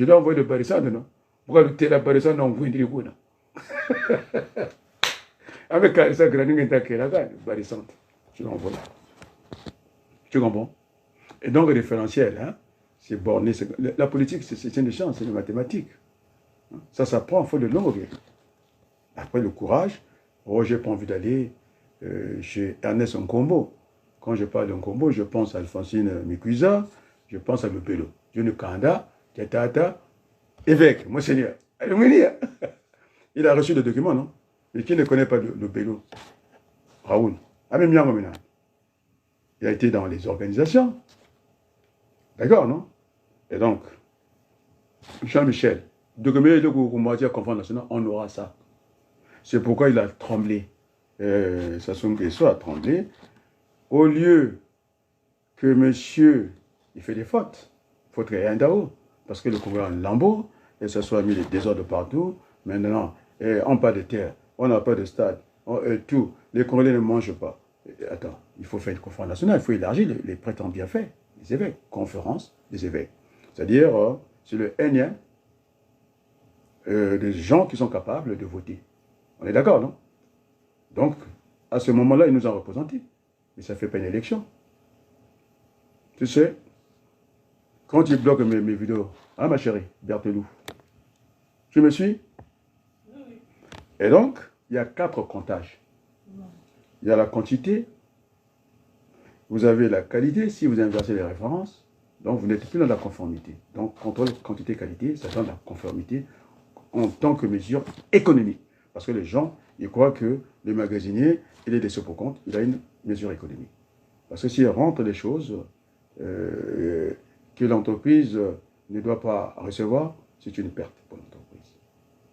dois envoyer le barissane, non? Pourquoi le thé la barissane envoie une tribune? Avec ça, granit est à la barissante. Je l'envoie là. Tu comprends? Et donc, le référentiel, hein, c'est borné. La politique, c'est une chance, c'est une mathématique. Ça s'apprend, il faut de longue. Après, le courage. Oh, j'ai pas envie d'aller chez Ernest Nkombo. Quand je parle de Nkombo, je pense à Alphonsine Mikuisa, je pense à Lopelo. Dieu Kanda, Tata, évêque, monseigneur. Il a reçu le document, non? Mais qui ne connaît pas Lopelo? Raoul. Il a été dans les organisations. D'accord, non? Et donc, Jean-Michel, on aura ça. C'est pourquoi il a tremblé. Sassou Nguesso a tremblé. Au lieu que monsieur, il fait des fautes, faute rien d'ao, parce que le gouvernement est en lambeau, et ça soit mis des désordres partout. Maintenant, on n'a pas de terre, on n'a pas de stade, tout. Les Congolais ne mangent pas. Attends, il faut faire une conférence nationale, il faut élargir les prétendants bien faits, les évêques, conférence des évêques. C'est-à-dire, c'est le énième des gens qui sont capables de voter. On est d'accord, non? Donc, à ce moment-là, ils nous ont représentés. Mais ça ne fait pas une élection. Tu sais, quand ils bloquent mes vidéos, hein, ma chérie, Berthelou, tu me suis? Oui. Et donc, il y a 4 comptages. Il y a la quantité, vous avez la qualité, si vous inversez les références, donc vous n'êtes plus dans la conformité. Donc, contrôle quantité-qualité, ça donne la conformité en tant que mesure économique. Parce que les gens, ils croient que le magasinier, il est laissé pour compte, il a une mesure économique. Parce que s'il rentre des choses que l'entreprise ne doit pas recevoir, c'est une perte pour l'entreprise.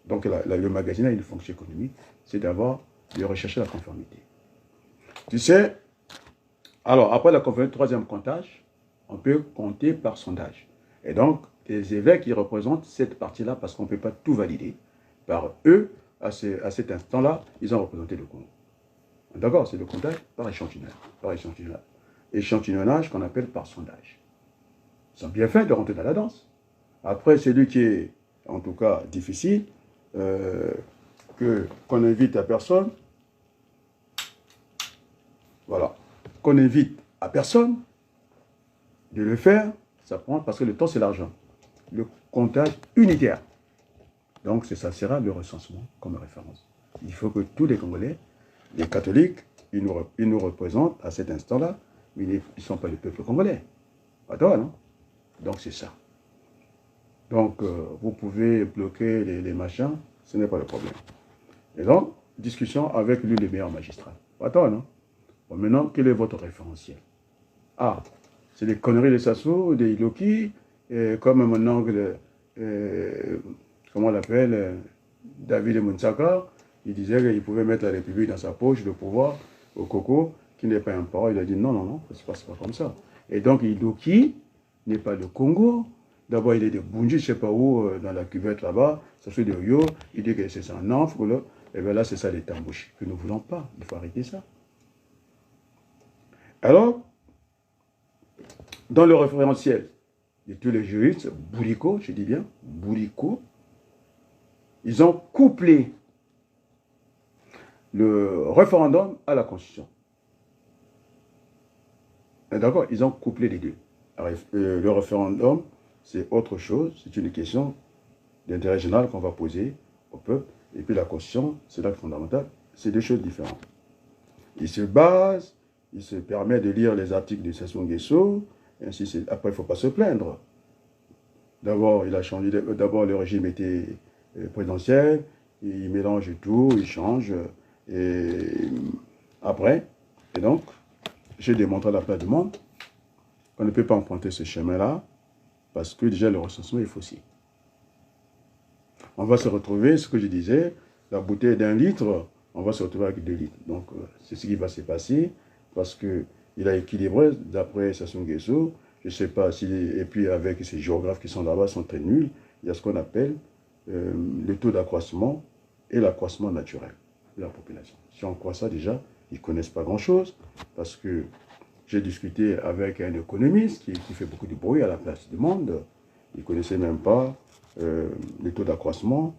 Donc le magasin a une fonction économique, c'est d'avoir, de rechercher la conformité. Tu sais, alors après la conformité, troisième comptage, on peut compter par sondage. Et donc, les évêques, ils représentent cette partie-là parce qu'on ne peut pas tout valider. Par eux, à cet instant-là, ils ont représenté le Congo. D'accord, c'est le comptage par échantillonnage. Échantillonnage qu'on appelle par sondage. Ils sont bien fait de rentrer dans la danse. Après, celui qui est, en tout cas, difficile, qu'on invite à personne, voilà, qu'on invite à personne de le faire, ça prend, parce que le temps, c'est l'argent. Le comptage unitaire. Donc, ça sera le recensement comme référence. Il faut que tous les Congolais, les catholiques, ils nous représentent à cet instant-là, mais ils ne sont pas le peuple congolais. Pas toi, non? Donc, c'est ça. Donc, vous pouvez bloquer les machins, ce n'est pas le problème. Et donc, discussion avec l'une des meilleurs magistrats. Pas toi, non? Bon, maintenant, quel est votre référentiel? Ah, c'est des conneries de Sassou, des Iloki, comme mon oncle, comment on l'appelle, David Mounsaka, il disait qu'il pouvait mettre la République dans sa poche, le pouvoir, au coco, qui n'est pas un parent. Il a dit non, non, non, ça ne se passe pas comme ça. Et donc, Iloki n'est pas le Congo. D'abord, il est de Bunji, je ne sais pas où, dans la cuvette là-bas, ça fait de Rio, il dit que c'est un enfant, et bien là, c'est ça les tambouches que nous ne voulons pas. Il faut arrêter ça. Alors, dans le référentiel de tous les juristes, Bouliko, je dis bien, Bouliko, ils ont couplé le référendum à la Constitution. D'accord? Ils ont couplé les deux. Le référendum, c'est autre chose, c'est une question d'intérêt général qu'on va poser au peuple. Et puis la Constitution, c'est l'acte fondamental, c'est deux choses différentes. Il se base, il se permet de lire les articles de Sassou Nguesso, après il ne faut pas se plaindre. D'abord, il a changé, d'abord le régime était présidentiel, il mélange tout, il change, et après, et donc, j'ai démontré à la place du monde qu'on ne peut pas emprunter ce chemin-là, parce que déjà le recensement est faussé. On va se retrouver, ce que je disais, la bouteille d'1 litre, on va se retrouver avec 2 litres. Donc, c'est ce qui va se passer, parce qu'il a équilibré, d'après Sassou Nguesso, je ne sais pas si, et puis avec ces géographes qui sont là-bas, sont très nuls, il y a ce qu'on appelle le taux d'accroissement et l'accroissement naturel. de la population. Si on croit ça déjà, ils ne connaissent pas grand-chose, parce que j'ai discuté avec un économiste qui fait beaucoup de bruit à la place du monde. Il ne connaissait même pas les taux d'accroissement,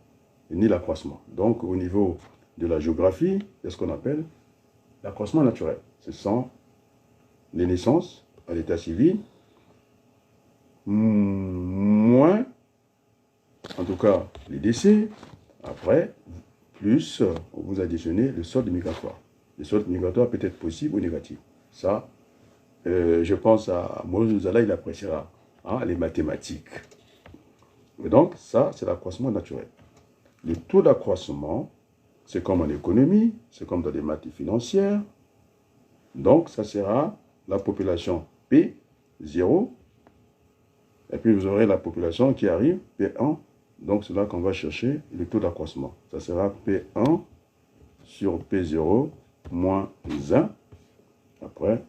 ni l'accroissement. Donc, au niveau de la géographie, c'est ce qu'on appelle l'accroissement naturel. Ce sont les naissances à l'état civil, moins, en tout cas, les décès, après, plus vous additionnez le solde migratoire. Le solde migratoire peut être possible ou négatif. Ça, je pense à Moses Zala, il appréciera les mathématiques. Et donc, ça, c'est l'accroissement naturel. Le taux d'accroissement, c'est comme en économie, c'est comme dans les maths financières. Donc, ça sera la population P0. Et puis, vous aurez la population qui arrive, P1. Donc, c'est là qu'on va chercher le taux d'accroissement. Ça sera P1 sur P0 moins 1. Après,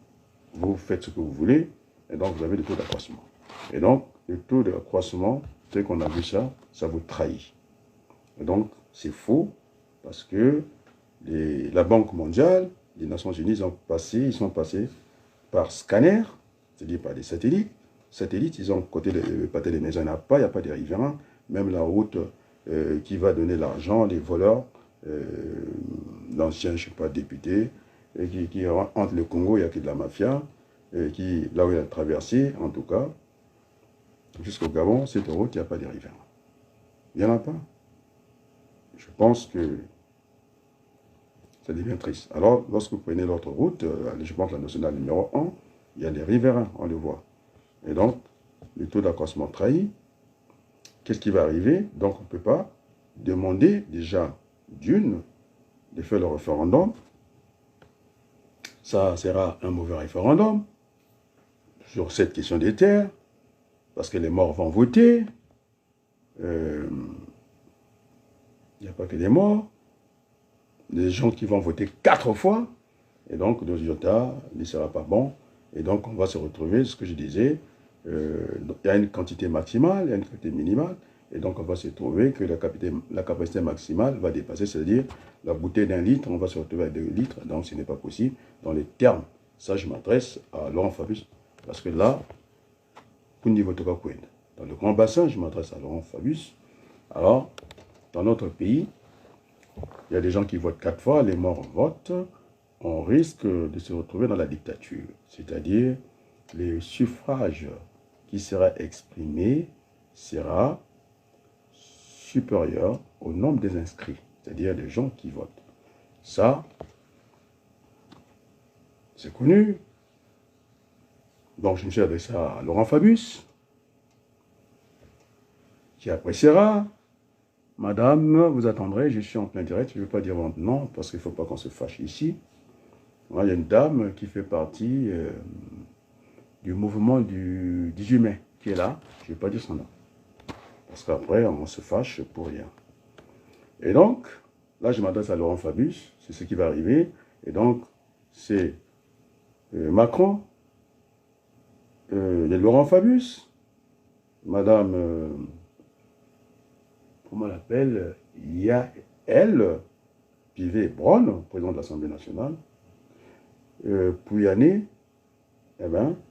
vous faites ce que vous voulez. Et donc, vous avez le taux d'accroissement. Et donc, le taux d'accroissement, c'est qu'on a vu ça, ça vous trahit. Et donc, c'est faux, parce que la Banque mondiale, les Nations Unies ils sont passés par scanner, c'est-à-dire par des satellites. Satellites, ils ont côté des maisons, il n'y a pas de riverains. Même la route qui va donner l'argent, les voleurs, l'ancien, je ne sais pas, député, qui entre le Congo, il n'y a que de la mafia, là où il a traversé, en tout cas, jusqu'au Gabon, cette route, il n'y a pas de riverains. Il n'y en a pas. Je pense que ça devient triste. Alors, lorsque vous prenez l'autre route, je pense la nationale numéro 1, il y a des riverains, on le voit. Et donc, le taux d'accroissement trahi, qu'est-ce qui va arriver? Donc, on ne peut pas demander déjà de faire le référendum. Ça sera un mauvais référendum sur cette question des terres, parce que les morts vont voter. Il n'y a pas que des morts. Des gens qui vont voter 4 fois. Et donc, le résultat ne sera pas bon. Et donc, on va se retrouver, ce que je disais, il y a une quantité maximale, il y a une quantité minimale. Et donc, on va se trouver que la capacité maximale va dépasser, c'est-à-dire la bouteille d'1 litre, on va se retrouver à 2 litres. Donc, ce n'est pas possible. Dans les termes, ça, je m'adresse à Laurent Fabius. Parce que là, pour niveau de dans le grand bassin, je m'adresse à Laurent Fabius. Alors, dans notre pays, il y a des gens qui votent 4 fois, les morts votent. On risque de se retrouver dans la dictature. C'est-à-dire, le suffrage qui sera exprimé sera supérieur au nombre des inscrits, c'est-à-dire des gens qui votent. Ça, c'est connu. Donc, je me suis adressé à Laurent Fabius, qui appréciera. Madame, vous attendrez, je suis en plein direct, je ne veux pas dire votre nom, parce qu'il ne faut pas qu'on se fâche ici. Il y a une dame qui fait partie du mouvement du 18 mai, qui est là, je ne vais pas dire son nom. Parce qu'après, on se fâche pour rien. Et donc, là, je m'adresse à Laurent Fabius, c'est ce qui va arriver. Et donc, c'est Macron, Laurent Fabius, Madame, comment on l'appelle, Yael Pivet-Braun, président de l'Assemblée nationale, Pouyanné,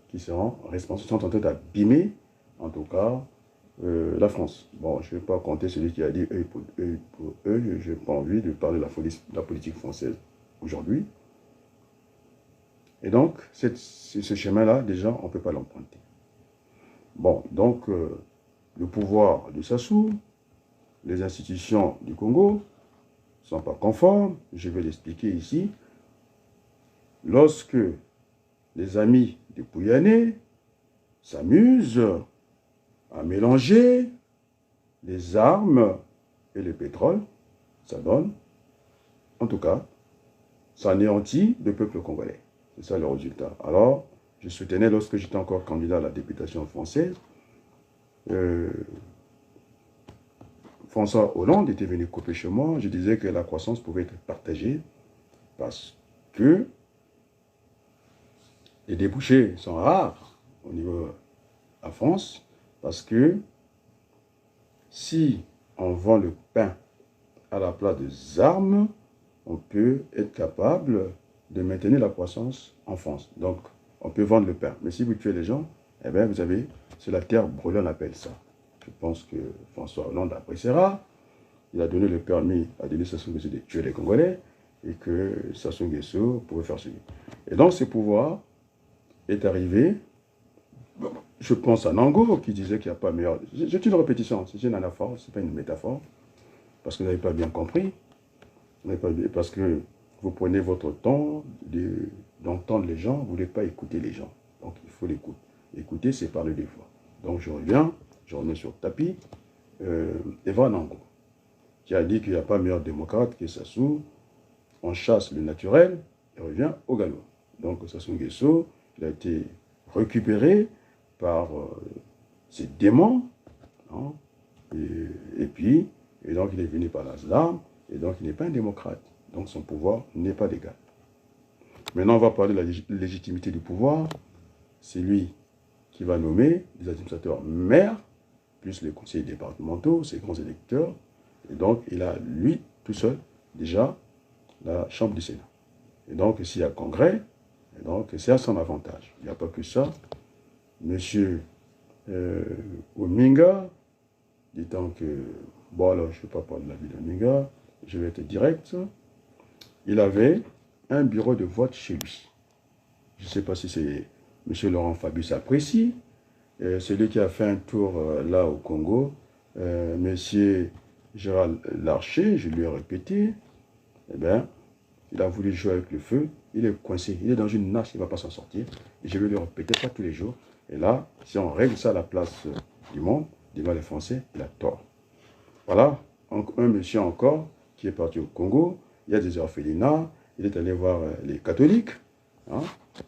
qui seront responsables, sont en train d'abîmer, en tout cas, la France. Bon, je ne vais pas compter celui qui a dit eux pour eux, je n'ai pas envie de parler de la politique française aujourd'hui. Et donc, ce chemin-là, déjà, on ne peut pas l'emprunter. Bon, donc, le pouvoir de Sassou, les institutions du Congo ne sont pas conformes, je vais l'expliquer ici. Lorsque les amis de Pouyanné s'amusent à mélanger les armes et le pétrole, ça donne, en tout cas, ça anéantit le peuple congolais. C'est ça le résultat. Alors, je soutenais, lorsque j'étais encore candidat à la députation française, François Hollande était venu couper chez moi, je disais que la croissance pouvait être partagée parce que les débouchés sont rares au niveau de la France, parce que si on vend le pain à la place des armes, on peut être capable de maintenir la croissance en France. Donc, on peut vendre le pain. Mais si vous tuez les gens, eh bien, vous avez, c'est la terre brûlée, on appelle ça. Je pense que François Hollande appréciera. Il a donné le permis à Denis Sassou Nguesso de tuer les Congolais et que Sassou Nguesso pouvait faire ce. Et donc, ce pouvoir est arrivé. Je pense à Nango qui disait qu'il n'y a pas meilleur. C'est une répétition, c'est une anaphore, ce n'est pas une métaphore. Parce que vous n'avez pas bien compris. Parce que vous prenez votre temps d'entendre les gens, vous ne voulez pas écouter les gens. Donc il faut l'écouter. Écouter, c'est parler des fois. Donc je remets sur le tapis, Eva Nango, qui a dit qu'il n'y a pas meilleur démocrate que Sassou. On chasse le naturel et revient au galop. Donc Sassou Nguesso, il a été récupéré par ses démons, hein, et donc il est venu par las armes, et donc il n'est pas un démocrate. Donc son pouvoir n'est pas légal. Maintenant, on va parler de la légitimité du pouvoir. C'est lui qui va nommer les administrateurs maires, plus les conseillers départementaux, ses grands électeurs. Et donc, il a, lui, tout seul, déjà, la Chambre du Sénat. Et donc, s'il y a congrès, c'est à son avantage. Il n'y a pas que ça. Monsieur Ominga, disant que, bon alors, je ne vais pas parler de la vie d'Ominga, je vais être direct. Il avait un bureau de vote chez lui. Je ne sais pas si c'est M. Laurent Fabius apprécie. Celui qui a fait un tour là au Congo, M. Gérald Larcher, je lui ai répété, eh bien, il a voulu jouer avec le feu, il est coincé, il est dans une nasse, il ne va pas s'en sortir. Et je vais lui répéter ça tous les jours. Et là, si on règle ça à la place du monde, devant les Français, il a tort. Voilà, un monsieur encore qui est parti au Congo, il y a des orphelinats, il est allé voir les catholiques, hein,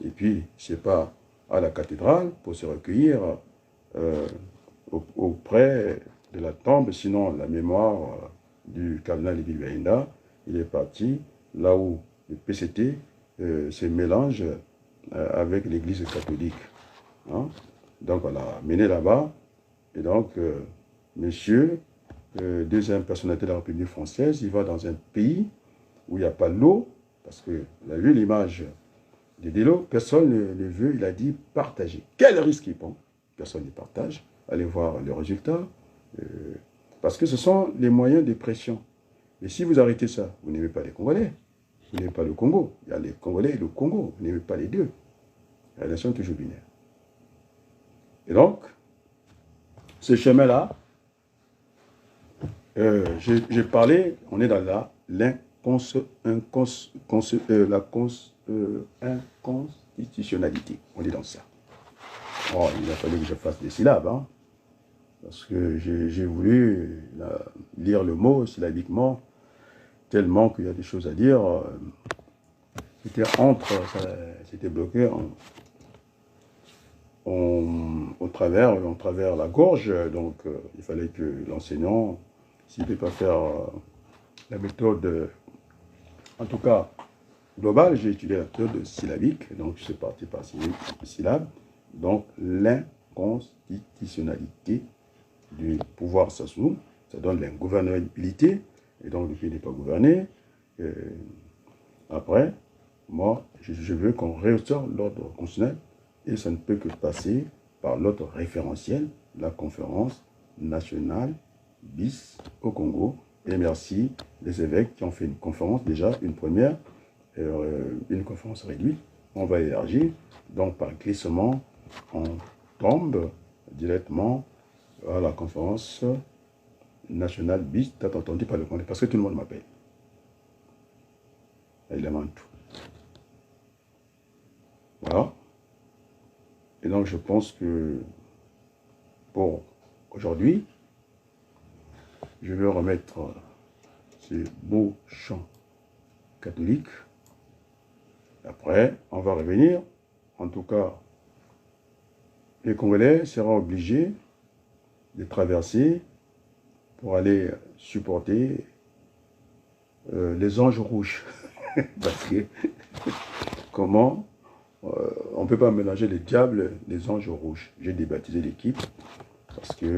et puis, je ne sais pas, à la cathédrale pour se recueillir auprès de la tombe, sinon la mémoire du cardinal Lévy Baïnda. Il est parti là où le PCT se mélange avec l'église catholique. Hein. Donc on l'a mené là-bas, et donc monsieur, deuxième personnalité de la République française, il va dans un pays où il n'y a pas l'eau, parce que vous avez vu l'image de Delo, personne ne le veut, il a dit partager. Quel risque il prend? Personne ne partage. Allez voir le résultat. Parce que ce sont les moyens de pression. Et si vous arrêtez ça, vous n'aimez pas les Congolais, vous n'aimez pas le Congo. Il y a les Congolais et le Congo, vous n'aimez pas les deux. La relation est toujours binaire. Et donc, ce chemin-là, j'ai parlé, on est dans inconstitutionnalité. On est dans ça. Oh, il a fallu que je fasse des syllabes, hein, parce que j'ai voulu lire le mot syllabiquement, tellement qu'il y a des choses à dire. C'était bloqué au travers la gorge, donc il fallait que l'enseignant, s'il ne peut pas faire la méthode, en tout cas globale, j'ai étudié la méthode syllabique, donc je suis parti par syllabes. Donc l'inconstitutionnalité du pouvoir Sassou, ça donne l'ingouvernabilité, et donc le pays n'est pas gouverné. Après, moi, je veux qu'on restaure l'ordre constitutionnel, et ça ne peut que passer par l'autre référentiel, la conférence nationale bis au Congo. Et merci les évêques qui ont fait une conférence, déjà une première, une conférence réduite. On va élargir, donc par glissement, on tombe directement à la conférence nationale bis, t'as entendu par le Congrès, parce que tout le monde m'appelle. Il demande tout. Voilà. Et donc je pense que pour aujourd'hui, je vais remettre ces beaux chants catholiques. Après, on va revenir. En tout cas, les Congolais seront obligés de traverser pour aller supporter les anges rouges. Parce que comment on ne peut pas mélanger les diables et les anges rouges. J'ai débaptisé l'équipe parce que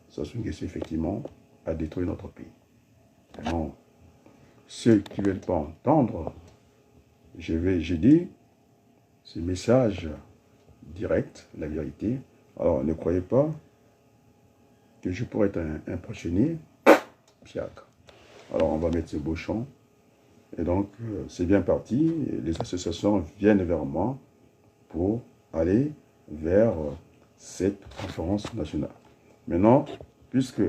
Sassou Nguesso, effectivement, a détruit notre pays. Non. ceux qui ne veulent pas entendre, j'ai dit, ce message direct, la vérité. Alors, ne croyez pas que je pourrais être impressionné. Piac. Alors, on va mettre ce beau chant. Et donc, c'est bien parti. Les associations viennent vers moi pour aller vers cette conférence nationale. Maintenant, puisque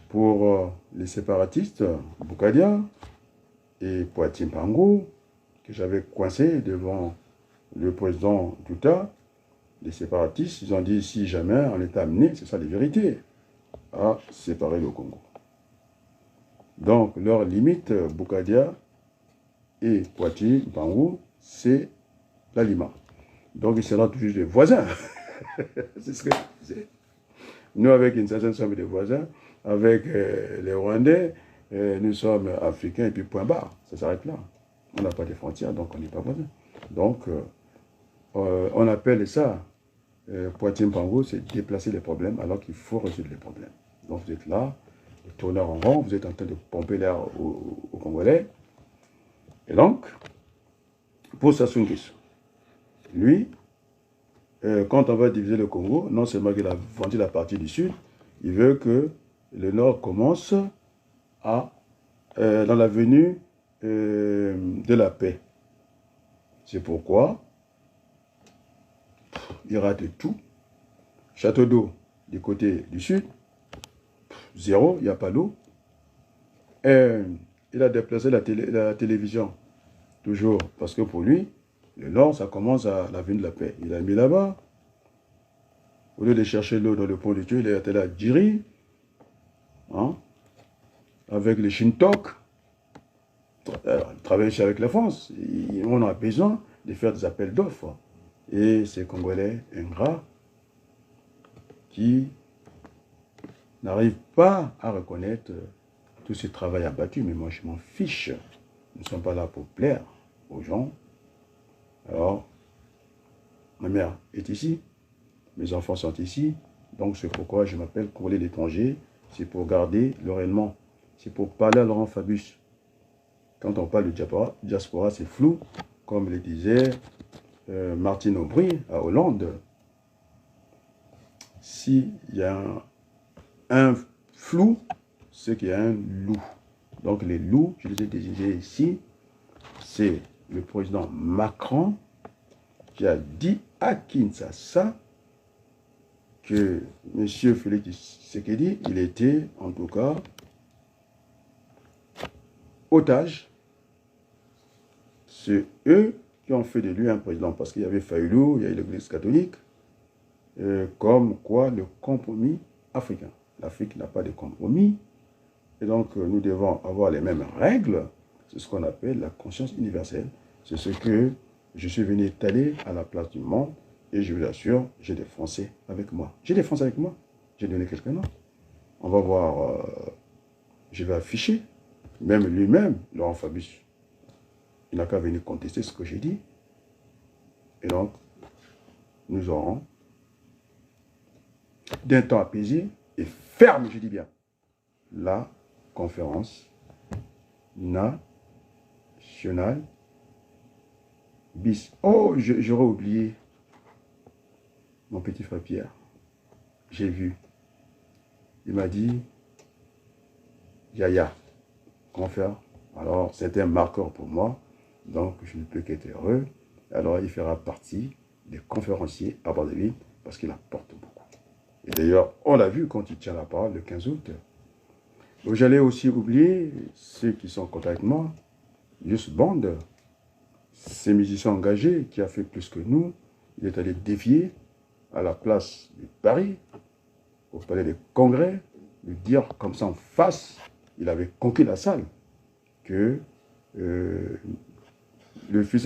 pour les séparatistes, Boukadia et Poitiers Pango, que j'avais coincé devant le président Douta, les séparatistes, ils ont dit si jamais on est amené, c'est ça les vérités, à séparer le Congo. Donc, leur limite, Boukadia et Poitiers Pango, c'est la Lima. Donc, ils seront toujours des voisins. C'est ce que c'est. Nous, avec une certaine somme de voisins, avec les Rwandais, nous sommes africains et puis point barre. Ça s'arrête là. On n'a pas de frontières, donc on n'est pas voisins. Donc, on appelle ça, Poitiers Pango, c'est déplacer les problèmes alors qu'il faut résoudre les problèmes. Donc, vous êtes là, le tourneur en rond, vous êtes en train de pomper l'air aux Congolais. Et donc, pour Sassou Nguesso, lui, quand on va diviser le Congo, non seulement qu'il a vendu la partie du sud, il veut que le nord commence dans l'avenue de la paix. C'est pourquoi il rate tout. Château d'eau du côté du sud, zéro, il n'y a pas d'eau. Il a déplacé la télévision, toujours, parce que pour lui, le nord, ça commence à l'avenue de la paix. Il a mis là-bas. Au lieu de chercher l'eau dans le pont du Dieu, il est allé à Djiri, hein, avec les Shintok. Il travaille ici avec la France. On a besoin de faire des appels d'offres. Et ces Congolais ingrats qui n'arrivent pas à reconnaître tout ce travail abattu. Mais moi, je m'en fiche. Nous ne sommes pas là pour plaire aux gens. Alors, ma mère est ici, mes enfants sont ici, donc c'est pourquoi je m'appelle Congolais d'étranger, c'est pour garder le rayonnement, c'est pour parler à Laurent Fabius. Quand on parle de diaspora, c'est flou, comme le disait Martine Aubry à Hollande. S'il y a un flou, c'est qu'il y a un loup. Donc les loups, je les ai désignés ici, c'est le président Macron qui a dit à Kinshasa que M. Félix Tshisekedi, il était en tout cas otage. C'est eux qui ont fait de lui un président, parce qu'il y avait Fayoulou, il y a eu l'Église catholique, comme quoi le compromis africain. L'Afrique n'a pas de compromis, et donc nous devons avoir les mêmes règles. C'est ce qu'on appelle la conscience universelle. C'est ce que je suis venu étaler à la place du monde, et je vous assure, j'ai des Français avec moi. J'ai des Français avec moi. J'ai donné quelqu'un d'autre. On va voir, je vais afficher, même lui-même, Laurent Fabius. Il n'a qu'à venir contester ce que j'ai dit. Et donc, nous aurons d'un temps apaisé et ferme, je dis bien, la conférence nationale bis. Oh, j'aurais oublié mon petit frère Pierre. J'ai vu. Il m'a dit, Yaya, comment faire? Alors, c'était un marqueur pour moi. Donc, je ne peux qu'être heureux. Alors, il fera partie des conférenciers à Brazzaville parce qu'il apporte beaucoup. Et d'ailleurs, on l'a vu quand il tient la parole le 15 août. J'allais aussi oublier ceux qui sont en contact avec moi. Just Band, ces musiciens engagés qui a fait plus que nous. Il est allé défier à la place de Paris, au palais des congrès, lui dire comme ça en face, il avait conquis la salle, que devant le fils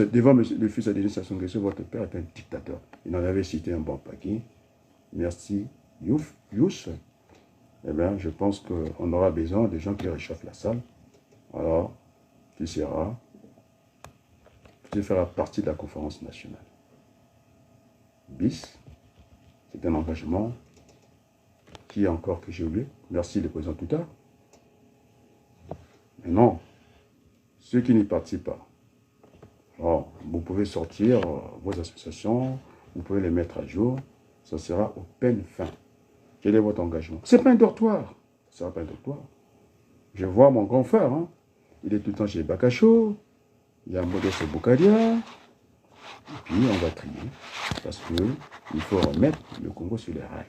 de Denis Sassou Nguesso, votre père est un dictateur. Il en avait cité un bon paquet. Merci, Youss. Eh bien, je pense qu'on aura besoin de gens qui réchauffent la salle. Alors, tu feras partie de la conférence nationale. Bis, c'est un engagement qui est encore que j'ai oublié. Merci le président Touta. Mais non, ceux qui n'y participent pas. Alors, vous pouvez sortir vos associations, vous pouvez les mettre à jour, ça sera au peine fin. Quel est votre engagement? C'est pas un dortoir, ça sera pas un dortoir. Je vois mon grand frère, hein, il est tout le temps chez Bakacho, il y a Modeste Boukadia, et puis on va trier, parce qu'il faut remettre le Congo sur les rails.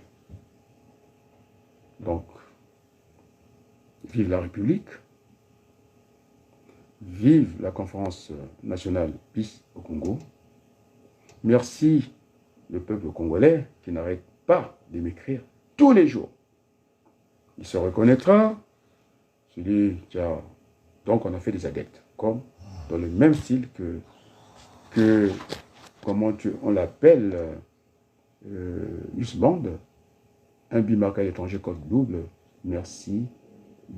Donc, vive la République, vive la conférence nationale PIS au Congo. Merci le peuple congolais qui n'arrête pas de m'écrire tous les jours. Il se reconnaîtra, celui qui a... Donc on a fait des adeptes, comme dans le même style que comment on l'appelle, Youth Band, un bimarque à l'étranger code double, merci,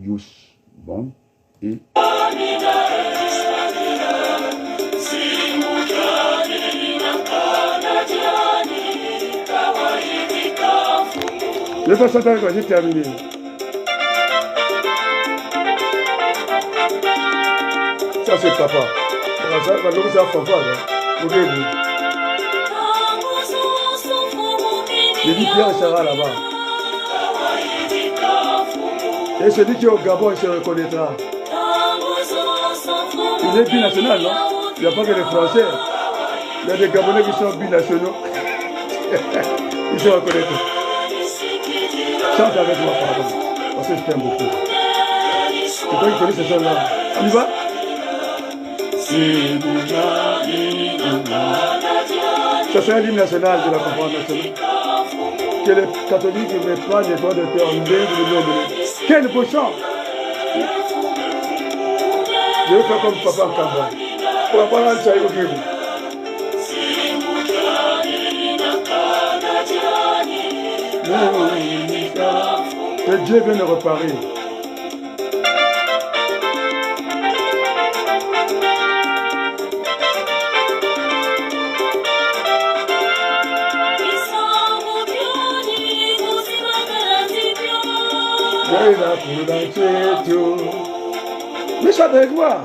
Youth Band, et... Le pourcentage, j'ai terminé. Ça, c'est papa. Ça va donc ça papa. J'ai dit Pierre sera là-bas. Et celui qui est au Gabon, il se reconnaîtra. Il est binational, non? Il n'y a pas que les Français. Il y a des Gabonais qui sont binationaux. Ils se reconnaîtront. Chante avec moi, pardon, parce que je t'aime beaucoup. C'est toi qui connais ce son-là. On y va? Ça c'est un hymne national de la conférence nationale. Que les catholiques ne mettent pas les droits de terre en de quel beau chant! Je vais faire comme papa en Kamba. On va pas rendre ça au Gébou. Que Dieu vienne reparer. Mais ça doit être quoi?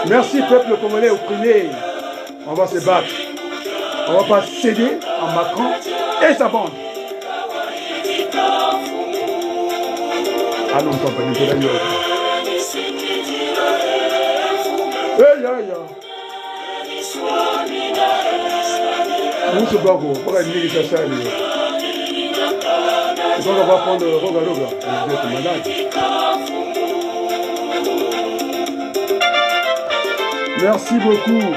Merci peuple congolais opprimé. On va se battre. On va pas céder à Macron et sa bande. Ah non, compagnie de la York. Nous se battons pour être mis à ça. On va prendre Roga. Vous êtes malade. Merci beaucoup.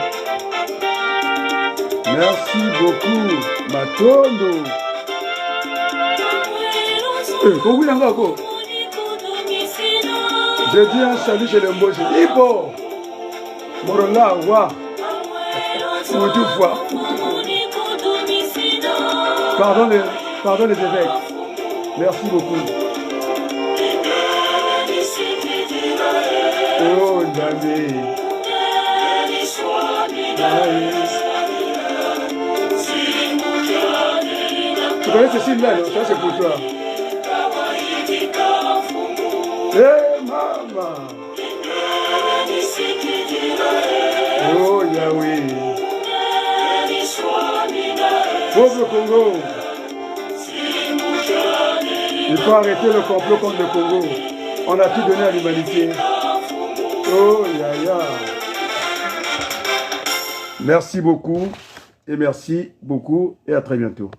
Merci beaucoup. Matondo. Je dis un salut chez le Mboji. Ibo. Morola, wa. Pardon les évêques. Merci beaucoup. Oh, Djamé. Tu connais ce signe-là, ça c'est pour toi. Eh, maman. Oh, Yahweh. Pauvre Congo. Il faut arrêter le complot contre le Congo. On a tout donné à l'humanité. Oh, yaya. Merci beaucoup. Et merci beaucoup. Et à très bientôt.